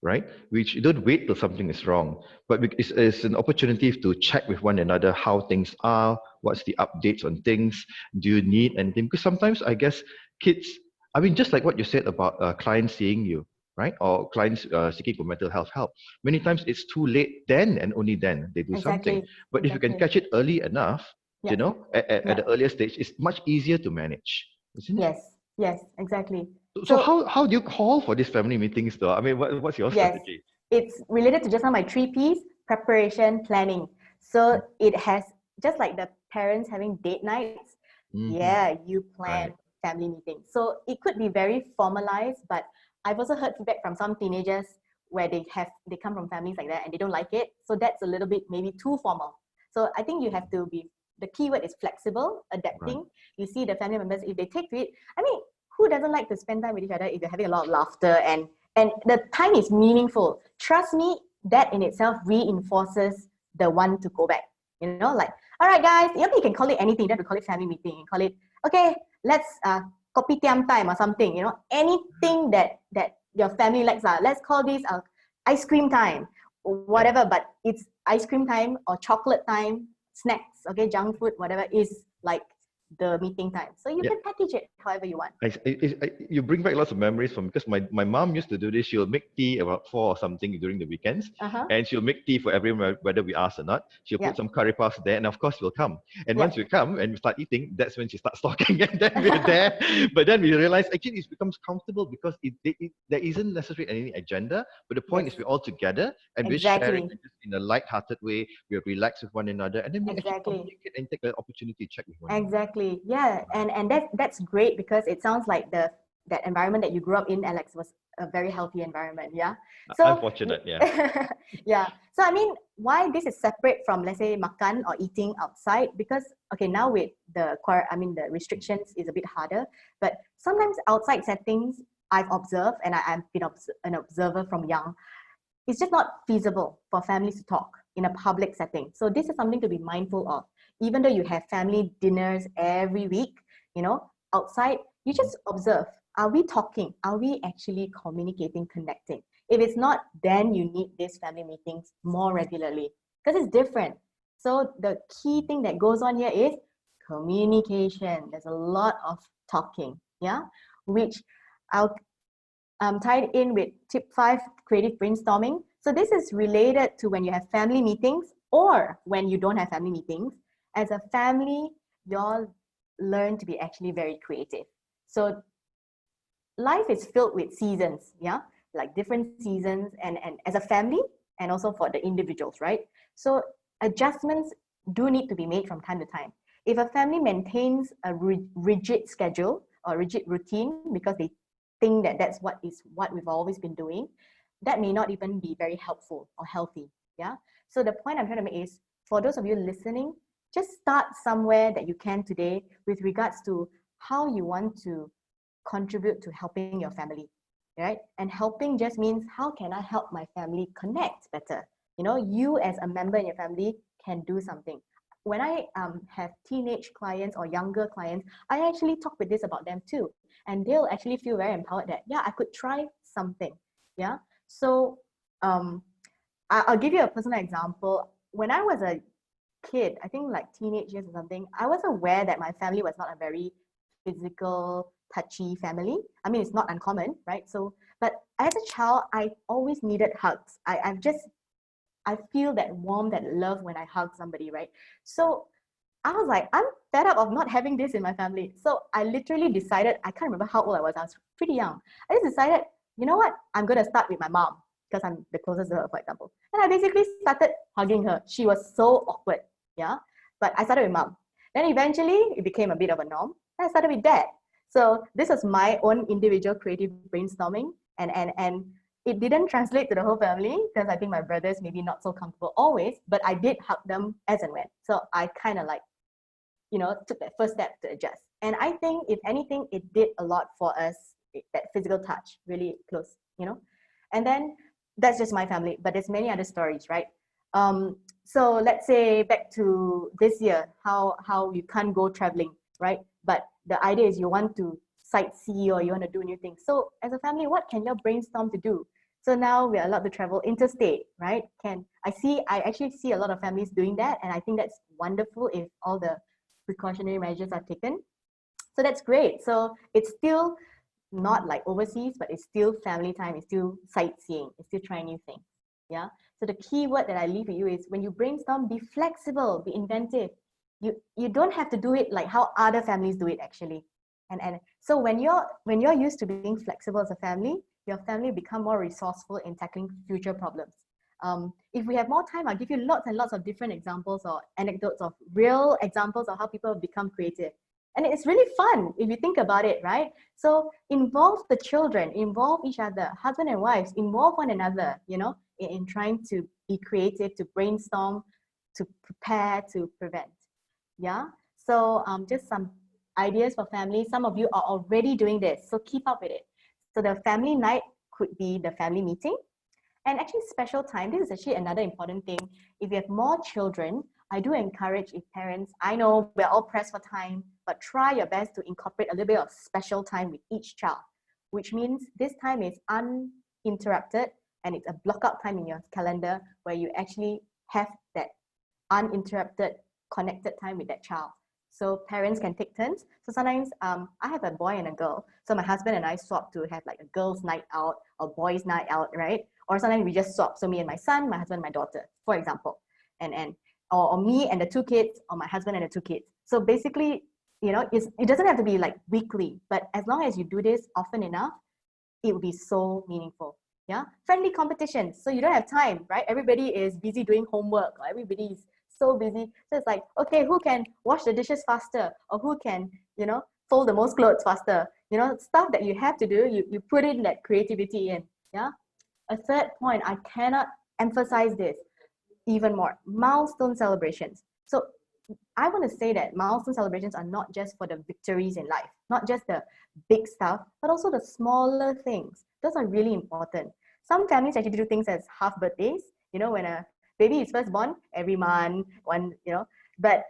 right? We don't wait till something is wrong, but it's an opportunity to check with one another how things are, what's the updates on things, do you need anything? Because sometimes I guess kids, I mean, just like what you said about clients seeing you, right? Or clients seeking for mental health help. Many times it's too late then and only then they do something. Exactly. But if you can catch it early enough, Yeah. at Yeah. the earlier stage, it's much easier to manage, isn't it? Yes, exactly. So how do you call for these family meetings though? I mean, what's your Yes, strategy? it's related to just now my 3 Ps: preparation, planning. So it has, just like the parents having date nights, Mm-hmm. yeah, you plan Right. family meetings. So it could be very formalized, but I've also heard feedback from some teenagers where they come from families like that and they don't like it. So that's a little bit maybe too formal. So I think you have to be, the key word is flexible, adapting. Right. You see the family members, if they take to it, I mean, who doesn't like to spend time with each other if they're having a lot of laughter and the time is meaningful. Trust me, that in itself reinforces the want to go back. You know, like, all right, guys, you can call it anything. You don't have to call it family meeting. You call it, okay, let's kopitiam time or something. You know, anything that your family likes. Let's call this ice cream time, whatever. But it's ice cream time or chocolate time, snacks, okay, junk food, whatever is like the meeting time. So you can package it however you want. You bring back lots of memories from, because my mom used to do this. She'll make tea about 4 or something during the weekends, and she'll make tea for everyone whether we ask or not. She'll put some curry puffs there, and of course we'll come. And once we come and we start eating, that's when she starts talking, and then we're there. But then we realize actually it becomes comfortable because there isn't necessarily any agenda. But the point is we're all together and we're sharing just in a light-hearted way. We're relaxed with one another, and then we actually communicate and take the opportunity to check with one another. Exactly. Yeah, and that's great because it sounds like that environment that you grew up in, Alex, was a very healthy environment. Yeah. So I'm fortunate. Yeah. yeah. So I mean, why this is separate from, let's say, makan or eating outside? Because okay, now with the restrictions is a bit harder. But sometimes outside settings, I've observed, and I've been an observer from young, it's just not feasible for families to talk in a public setting. So this is something to be mindful of. Even though you have family dinners every week, you know, outside, you just observe. Are we talking? Are we actually communicating, connecting? If it's not, then you need these family meetings more regularly because it's different. So the key thing that goes on here is communication. There's a lot of talking, yeah, which I'll tie it in with tip 5, creative brainstorming. So this is related to when you have family meetings or when you don't have family meetings. As a family, you all learn to be actually very creative. So life is filled with seasons, yeah, like different seasons, and as a family, and also for the individuals, right? So adjustments do need to be made from time to time. If a family maintains a rigid schedule or rigid routine because they think that that's what we've always been doing, that may not even be very helpful or healthy, yeah? So the point I'm trying to make is, for those of you listening, just start somewhere that you can today with regards to how you want to contribute to helping your family, right? And helping just means, how can I help my family connect better? You know, you as a member in your family can do something. When I have teenage clients or younger clients, I actually talk with this about them too. And they'll actually feel very empowered that, yeah, I could try something, yeah? So I'll give you a personal example. When I was a kid, I think like teenage years or something, I was aware that my family was not a very physical, touchy family. I mean, it's not uncommon, right? So, but as a child, I always needed hugs. I feel that warmth, that love when I hug somebody, right? So I was like, I'm fed up of not having this in my family. So I literally decided, I can't remember how old I was pretty young. I just decided, you know what? I'm going to start with my mom because I'm the closest to her, for example. And I basically started hugging her. She was so awkward, yeah? But I started with mom. Then eventually, it became a bit of a norm. And I started with dad. So this was my own individual creative brainstorming. And it didn't translate to the whole family because I think my brothers maybe not so comfortable always, but I did hug them as and when. So I kind of like, you know, took that first step to adjust. And I think if anything, it did a lot for us, that physical touch, really close, you know? And then that's just my family, but there's many other stories, right? So let's say back to this year, how you can't go traveling, right? But the idea is you want to sightsee or you want to do new things. So as a family, what can you brainstorm to do? So now we're allowed to travel interstate, right? I actually see a lot of families doing that, and I think that's wonderful if all the precautionary measures are taken. So that's great. So it's still not like overseas, but it's still family time, it's still sightseeing, it's still trying new things. Yeah. So the key word that I leave with you is, when you brainstorm, be flexible, be inventive. You don't have to do it like how other families do it actually. And so when you're used to being flexible as a family, your family become more resourceful in tackling future problems. If we have more time, I'll give you lots and lots of different examples or anecdotes of real examples of how people have become creative. And it's really fun if you think about it, right? So involve the children, involve each other, husband and wives, involve one another, in trying to be creative, to brainstorm, to prepare, to prevent. Yeah. So just some ideas for families. Some of you are already doing this, so keep up with it. So the family night could be the family meeting. And actually special time, this is actually another important thing. If you have more children, I do encourage if parents, I know we're all pressed for time, but try your best to incorporate a little bit of special time with each child, which means this time is uninterrupted and it's a block out time in your calendar where you actually have that uninterrupted connected time with that child. So parents can take turns. So sometimes I have a boy and a girl. So my husband and I swap to have like a girls' night out or boys' night out, right? Or sometimes we just swap. So me and my son, my husband and my daughter, for example. Or me and the two kids, or my husband and the two kids. So basically, it doesn't have to be like weekly, but as long as you do this often enough, it will be so meaningful. Yeah. Friendly competitions. So you don't have time, right? Everybody is busy doing homework. Or everybody is so busy. So it's like, okay, who can wash the dishes faster? Or who can, fold the most clothes faster? Stuff that you have to do, you put in that creativity in. Yeah. A third point, I cannot emphasize this even more. Milestone celebrations. So I want to say that milestone celebrations are not just for the victories in life, not just the big stuff, but also the smaller things. Those are really important. Some families actually do things as half birthdays, when a baby is first born, every month, but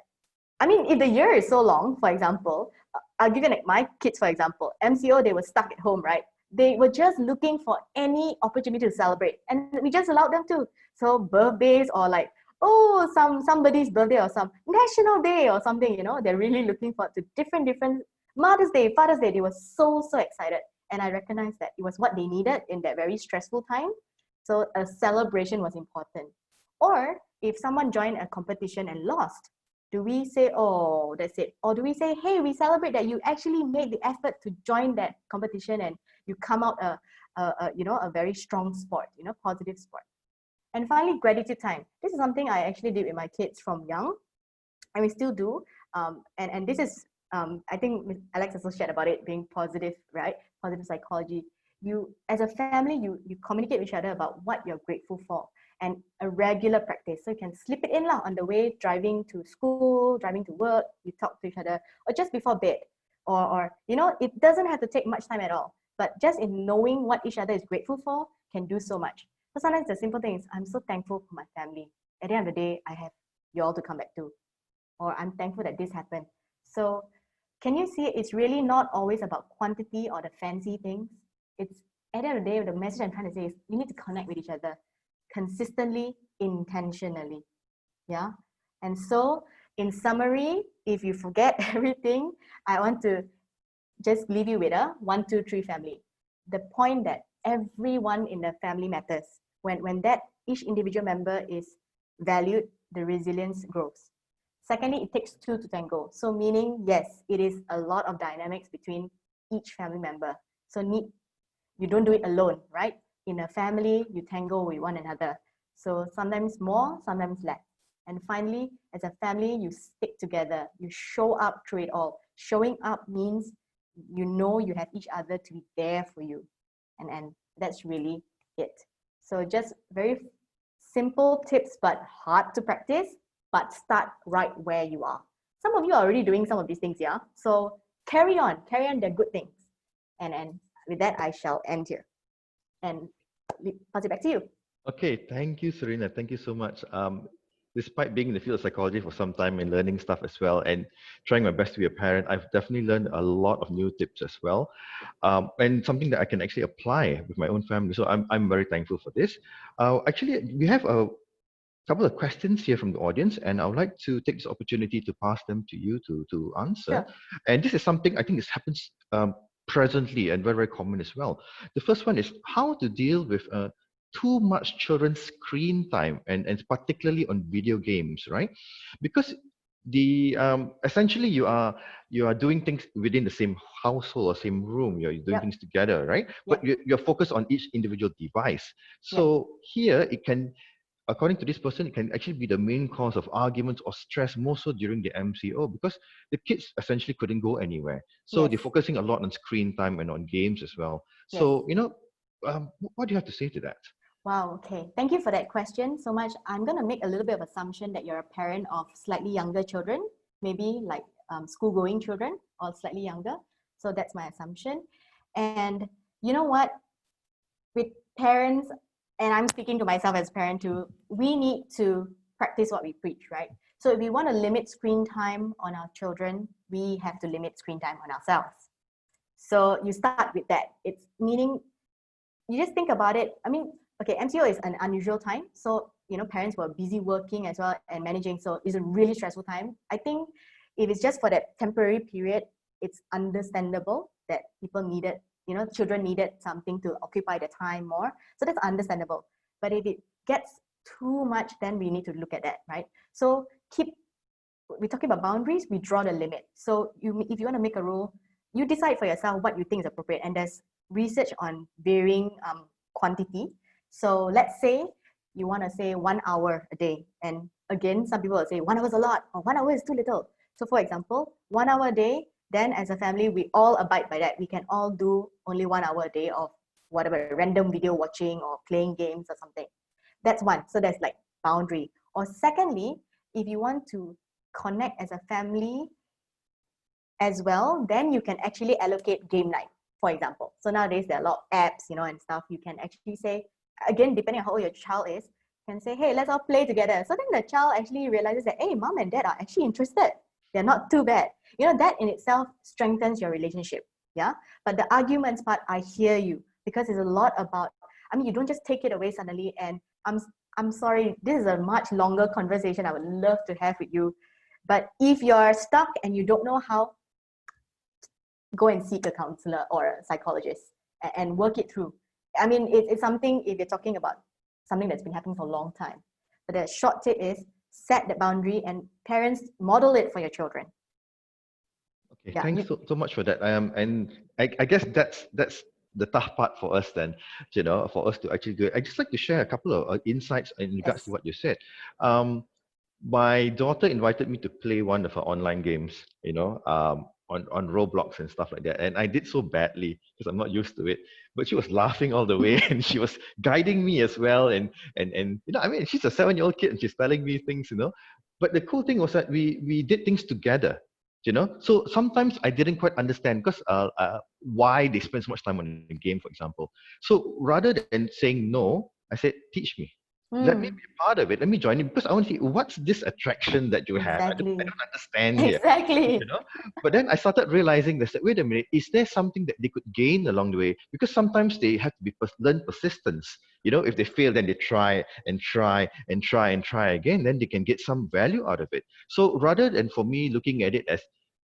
I mean, if the year is so long, for example, I'll give you like my kids, for example, MCO, they were stuck at home, right? They were just looking for any opportunity to celebrate, and we just allowed them to. So birthdays or like, somebody's birthday or some national day or something, they're really looking forward to different Mother's Day, Father's Day. They were so excited, and I recognized that it was what they needed in that very stressful time. So a celebration was important. Or if someone joined a competition and lost, do we say, oh, that's it? Or do we say, hey, we celebrate that you actually made the effort to join that competition and you come out a very strong sport, positive sport. And finally, gratitude time. This is something I actually did with my kids from young, and we still do. And this is, I think Alex also shared about it being positive, right? Positive psychology. You, as a family, you communicate with each other about what you're grateful for, and a regular practice. So you can slip it in on the way, driving to school, driving to work, you talk to each other, or just before bed. Or it doesn't have to take much time at all. But just in knowing what each other is grateful for can do so much. So sometimes the simple thing is, I'm so thankful for my family. At the end of the day, I have you all to come back to. Or I'm thankful that this happened. So can you see it's really not always about quantity or the fancy things? It's at the end of the day, the message I'm trying to say is you need to connect with each other consistently, intentionally. Yeah. And so in summary, if you forget everything, I want to just leave you with a 1, 2, 3 family. The point that everyone in the family matters. When that each individual member is valued, the resilience grows. Secondly, it takes 2 to tango. So meaning, yes, it is a lot of dynamics between each family member. So you don't do it alone, right? In a family, you tango with one another. So sometimes more, sometimes less. And finally, as a family, you stick together. You show up through it all. Showing up means you have each other to be there for you. And that's really it. So just very simple tips, but hard to practice, but start right where you are. Some of you are already doing some of these things, yeah? So carry on, they're good things. And with that, I shall end here and pass it back to you. Okay, thank you, Serena. Thank you so much. Despite being in the field of psychology for some time and learning stuff as well and trying my best to be a parent, I've definitely learned a lot of new tips as well. And something that I can actually apply with my own family. So I'm very thankful for this. Actually, we have a couple of questions here from the audience, and I would like to take this opportunity to pass them to you to answer. Sure. And this is something I think this happens presently and very, very common as well. The first one is how to deal with too much children's screen time, and particularly on video games, right? Because the essentially you are doing things within the same household or same room. You're doing things together, right? But you're focused on each individual device. So here it can according to this person, it can actually be the main cause of arguments or stress, more so during the MCO, because the kids essentially couldn't go anywhere. So Yes. they're focusing a lot on screen time and on games as well. Yes. So, what do you have to say to that? Wow, okay. Thank you for that question so much. I'm going to make a little bit of assumption that you're a parent of slightly younger children, maybe like school-going children or slightly younger. So that's my assumption. And you know what? With parents, and I'm speaking to myself as a parent too, we need to practice what we preach, right? So if we want to limit screen time on our children, we have to limit screen time on ourselves. So you start with that. It's meaning, you just think about it. I mean, okay, MCO is an unusual time. So, parents were busy working as well and managing. So it's a really stressful time. I think if it's just for that temporary period, it's understandable that people needed, children needed something to occupy their time more. So that's understandable. But if it gets too much, then we need to look at that, right? So we're talking about boundaries, we draw the limit. So if you want to make a rule, you decide for yourself what you think is appropriate. And there's research on varying quantity. So let's say you want to say 1 hour a day. And again, some people will say 1 hour is a lot or 1 hour is too little. So for example, 1 hour a day, then as a family, we all abide by that. We can all do only 1 hour a day of whatever, random video watching or playing games or something. That's one. So that's like boundary. Or secondly, if you want to connect as a family as well, then you can actually allocate game night, for example. So nowadays there are a lot of apps, and stuff. You can actually say, again, depending on how old your child is, you can say, hey, let's all play together. So then the child actually realizes that, hey, mom and dad are actually interested. They're not too bad. That in itself strengthens your relationship. Yeah. But the arguments part, I hear you, because it's a lot about, you don't just take it away suddenly. And I'm sorry, this is a much longer conversation I would love to have with you. But if you're stuck and you don't know how, go and seek a counselor or a psychologist and work it through. It's something, if you're talking about something that's been happening for a long time. But the short tip is set the boundary, and parents model it for your children. Okay, yeah, thanks so much for that. And I guess that's the tough part for us then, for us to actually do it. I'd just like to share a couple of insights in regards to what you said. My daughter invited me to play one of her online games, on Roblox and stuff like that. And I did so badly because I'm not used to it. But she was laughing all the way and she was guiding me as well. And she's a 7-year-old kid and she's telling me things, But the cool thing was that we did things together. So sometimes I didn't quite understand because why they spend so much time on the game, for example. So rather than saying no, I said, teach me. Let me be part of it. Let me join you because I want to see what's this attraction that you have. I don't understand here. Exactly. But then I started realizing this. Wait a minute, is there something that they could gain along the way? Because sometimes they have to learn persistence. If they fail, then they try and try and try and try again. Then they can get some value out of it. So rather than for me looking at it as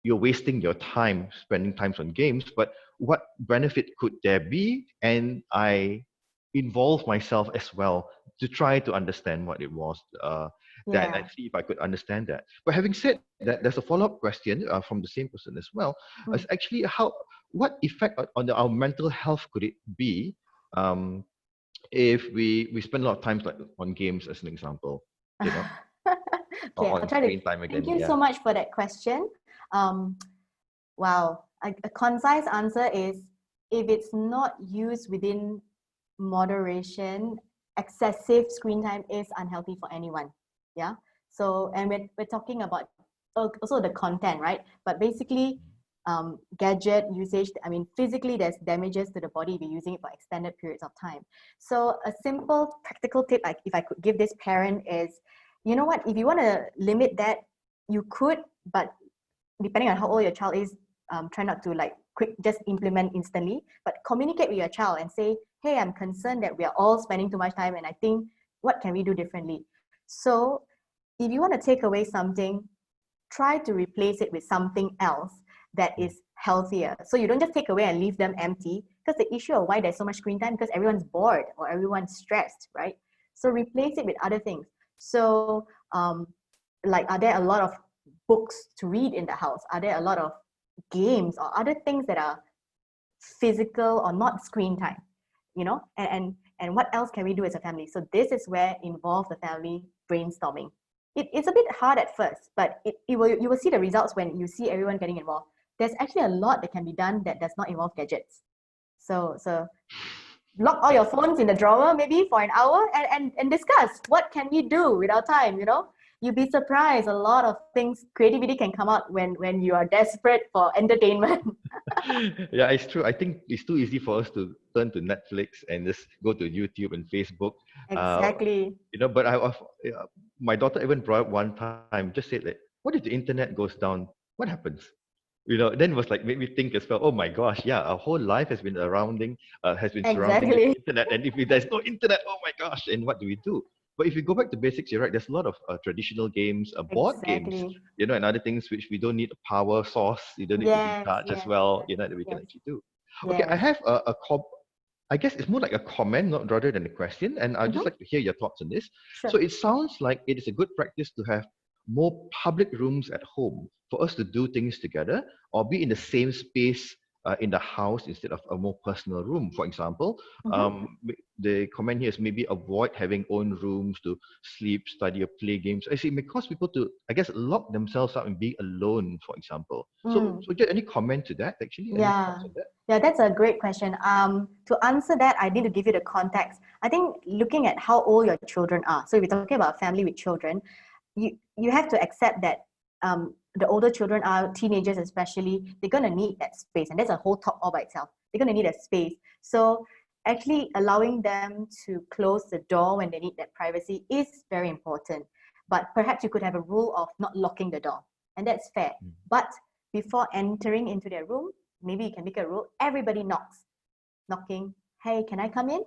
you're wasting your time spending times on games, but what benefit could there be? And I involve myself as well to try to understand what it was that and see if I could understand that. But having said that, there's a follow-up question from the same person as well. It's actually what effect on our mental health could it be if we spend a lot of time on games, as an example, Okay, on screen time again. Thank you so much for that question. Wow, a concise answer is if it's not used within moderation, excessive screen time is unhealthy for anyone. Yeah. So, and we're talking about also the content, right? But basically, gadget usage, physically there's damages to the body if you're using it for extended periods of time. So a simple practical tip, if I could give this parent is, you know what, if you want to limit that, you could, but depending on how old your child is, try not to just implement instantly, but communicate with your child and say, hey, I'm concerned that we are all spending too much time and I think, what can we do differently? So if you want to take away something, try to replace it with something else that is healthier. So you don't just take away and leave them empty, because the issue of why there's so much screen time, because everyone's bored or everyone's stressed, right? So replace it with other things. So are there a lot of books to read in the house? Are there a lot of games or other things that are physical or not screen time? And And what else can we do as a family? So this is where involve the family brainstorming. It's a bit hard at first, but you will see the results when you see everyone getting involved. There's actually a lot that can be done that does not involve gadgets. So lock all your phones in the drawer maybe for an hour and discuss what can we do with our time, You'd be surprised, a lot of things, creativity can come out when you are desperate for entertainment. Yeah, it's true. I think it's too easy for us to turn to Netflix and just go to YouTube and Facebook. Uh, Exactly. but my daughter even brought up one time, just said like, what if the internet goes down? What happens? Then it was like made me think as well. Oh my gosh, yeah, our whole life has been surrounding the Exactly. internet, and if there's no internet, oh my gosh, and what do we do? But if you go back to basics, you're right. There's a lot of traditional games, board games, Exactly. and other things which we don't need a power source. You don't need to Yes, recharge as yes, well. yes, That we can yes, actually do. Okay, I yes. have I guess it's more like a comment, not rather than a question, and I'd just Mm-hmm. like to hear your thoughts on this. So Sure. it sounds like it is a good practice to have more public rooms at home for us to do things together or be in the same space in the house instead of a more personal room. For example, Mm-hmm. the comment here is maybe avoid having own rooms to sleep, study, or play games. I see it may cause people to, I guess, lock themselves up and be alone, for example. So, Mm. so just any comment to that, actually? Any Yeah. thoughts on that? Yeah, that's a great question. To answer that, I need to give you the context. I think looking at how old your children are. So if we're talking about a family with children, you have to accept that the older children are teenagers, especially, they're going to need that space, and that's a whole talk all by itself. They're going to need a space. So actually allowing them to close the door when they need that privacy is very important. But perhaps you could have a rule of not locking the door, and that's fair. But before entering into their room, maybe you can make a rule. Everybody knocking. Hey, can I come in?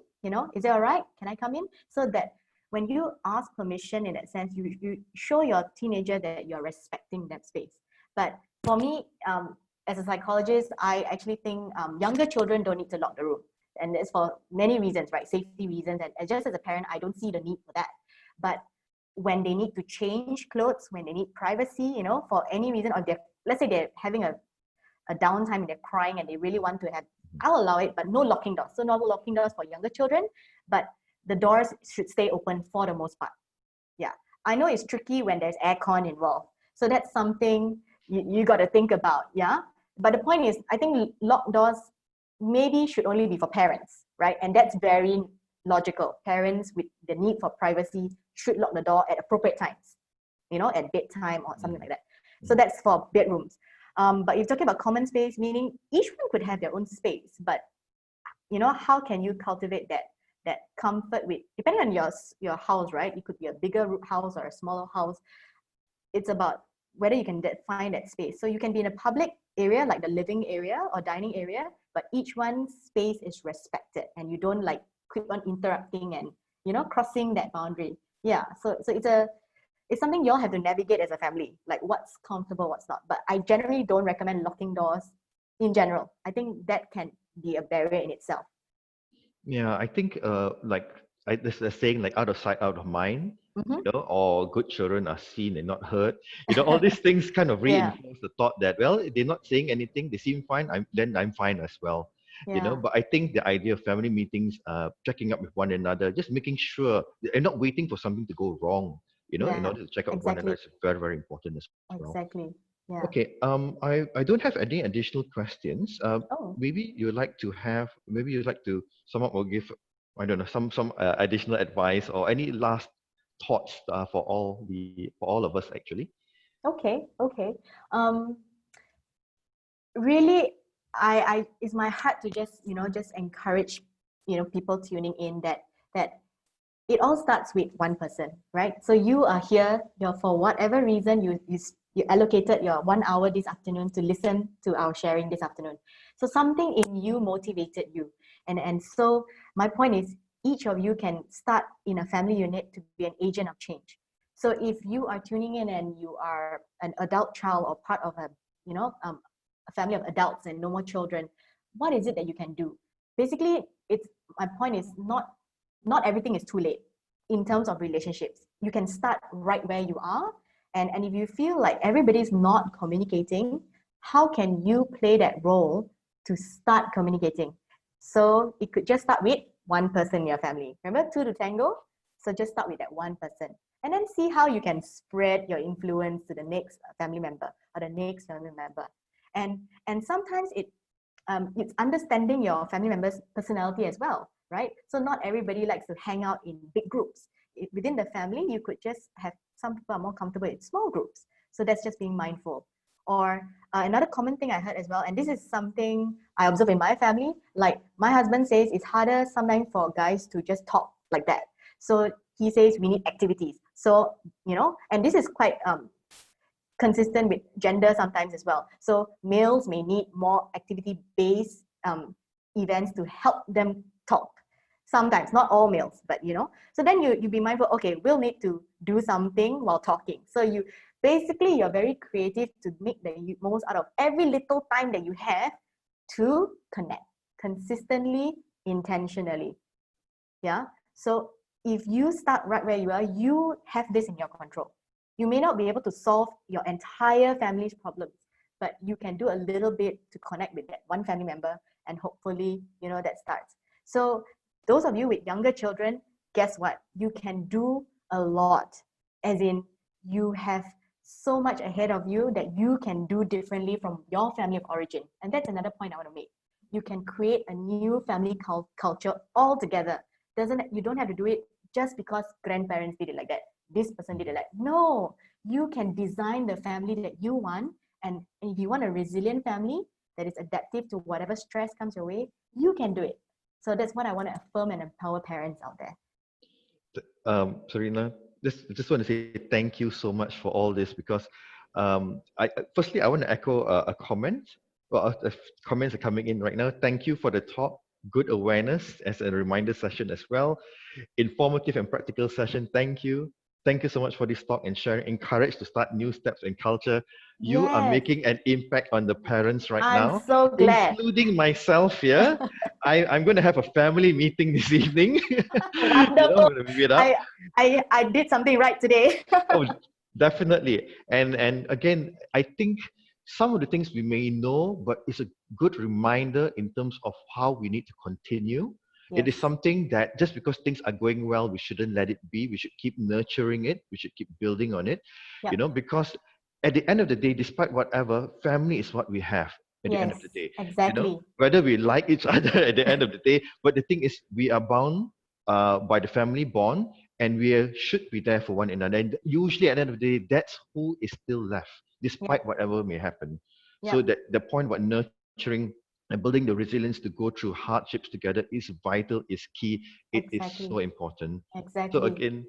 Is it all right? Can I come in? So that when you ask permission in that sense, you show your teenager that you're respecting that space. But for me, as a psychologist, I actually think younger children don't need to lock the room. And it's for many reasons, right? Safety reasons. And just as a parent, I don't see the need for that. But when they need to change clothes, when they need privacy, for any reason, or let's say they're having a downtime and they're crying and they really want to have, I'll allow it, but no locking doors. So no locking doors for younger children, but the doors should stay open for the most part. Yeah. I know it's tricky when there's aircon involved. So that's something you got to think about. Yeah. But the point is, I think locked doors maybe should only be for parents, right? And that's very logical. Parents with the need for privacy should lock the door at appropriate times, at bedtime or something like that. So that's for bedrooms. But if you're talking about common space, meaning each one could have their own space, but how can you cultivate that comfort with, depending on your house, right? It could be a bigger house or a smaller house. It's about whether you can find that space. So you can be in a public area like the living area or dining area, but each one's space is respected and you don't like keep on interrupting and crossing that boundary. Yeah. So it's something you all have to navigate as a family, like what's comfortable, what's not. But I generally don't recommend locking doors in general. I think that can be a barrier in itself. Yeah, I think there's a saying like out of sight, out of mind, Mm-hmm. or good children are seen and not heard. All these things kind of Yeah, reinforce the thought that, well, they're not saying anything, they seem fine, then I'm fine as well. yeah, But I think the idea of family meetings, checking up with one another, just making sure and not waiting for something to go wrong, in yeah, order to check up with one another exactly, is very, very important as well. exactly. Yeah. Okay, I don't have any additional questions. Oh, Maybe you'd like to, someone will give, I don't know, some additional advice or any last thoughts for all of us actually. okay, okay. Um, Really, it's my heart to just encourage, people tuning in that it all starts with one person, right? So you are here, for whatever reason you allocated your 1 hour this afternoon to listen to our sharing this afternoon. So something in you motivated you, and so my point is, each of you can start in a family unit to be an agent of change. So if you are tuning in and you are an adult child or part of a family of adults and no more children, what is it that you can do? Basically, it's my point is not everything is too late in terms of relationships. You can start right where you are. And if you feel like everybody's not communicating, how can you play that role to start communicating? So it could just start with one person in your family. Remember, two to tango? So just start with that one person. And then see how you can spread your influence to the next family member or the next family member. And sometimes it's understanding your family member's personality as well, right? So not everybody likes to hang out in big groups. Within the family, you could just have some people are more comfortable in small groups. So that's just being mindful. Or another common thing I heard as well, and this is something I observe in my family, like my husband says it's harder sometimes for guys to just talk like that. So he says we need activities. So, and this is quite consistent with gender sometimes as well. So males may need more activity-based events to help them talk. Sometimes, not all males, but So then you be mindful, okay, we'll need to do something while talking. So you're very creative to make the most out of every little time that you have to connect consistently, intentionally. Yeah. So if you start right where you are, you have this in your control. You may not be able to solve your entire family's problems, but you can do a little bit to connect with that one family member, and hopefully, that starts. So those of you with younger children, guess what? You can do a lot. As in, you have so much ahead of you that you can do differently from your family of origin. And that's another point I want to make. You can create a new family culture altogether. You don't have to do it just because grandparents did it like that. This person did it like, no, you can design the family that you want. And if you want a resilient family that is adaptive to whatever stress comes your way, you can do it. So that's what I want to affirm and empower parents out there. Serena, just want to say thank you so much for all this, because firstly, I want to echo a comment. Well, comments are coming in right now. Thank you for the talk. Good awareness as a reminder session as well. Informative and practical session. Thank you. Thank you so much for this talk and sharing. Encouraged to start new steps in culture. You are Yes. making an impact on the parents right I'm now, so glad. including myself here. I'm going to have a family meeting this evening. Wonderful. I'm going to meet it up. I did something right today. Oh, definitely. And again, I think some of the things we may know, but it's a good reminder in terms of how we need to continue. It is Yes. something that just because things are going well, we shouldn't let it be. We should keep nurturing it. We should keep building on it. Yep. Because at the end of the day, despite whatever, family is what we have at the end of Yes, the day. exactly. Whether we like each other at the end of the day, but the thing is, we are bound by the family bond, and we should be there for one another. And usually, at the end of the day, that's who is still left, despite whatever may happen. So Yep. that the point about nurturing and building the resilience to go through hardships together is vital, is key. It is Exactly. so important. So Exactly. again,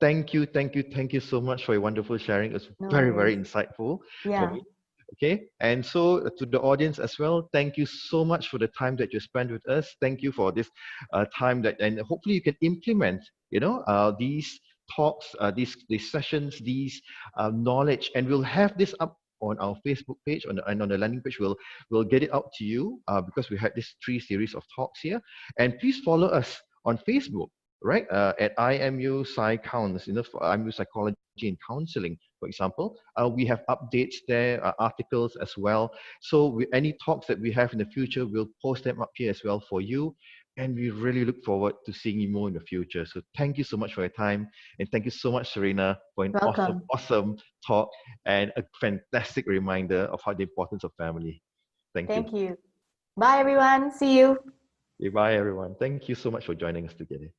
thank you so much for your wonderful sharing. It's No very, very worries. insightful for Yeah. me. Okay, and so to the audience as well, thank you so much for the time that you spent with us. Thank you for this time and hopefully you can implement, these talks, these sessions, these knowledge, and we'll have this up on our Facebook page and on the landing page. We'll get it out to you because we had this 3 series of talks here, and please follow us on Facebook, right? At IMU Psycounts, for IMU Psychology and Counseling, for example. We have updates there, articles as well. So any talks that we have in the future, we'll post them up here as well for you. And we really look forward to seeing you more in the future. So thank you so much for your time. And thank you so much, Serena, for an awesome, Welcome. awesome talk and a fantastic reminder of how the importance of family. Thank you. Thank you. Bye, everyone. See you. Bye, everyone. Thank you so much for joining us together.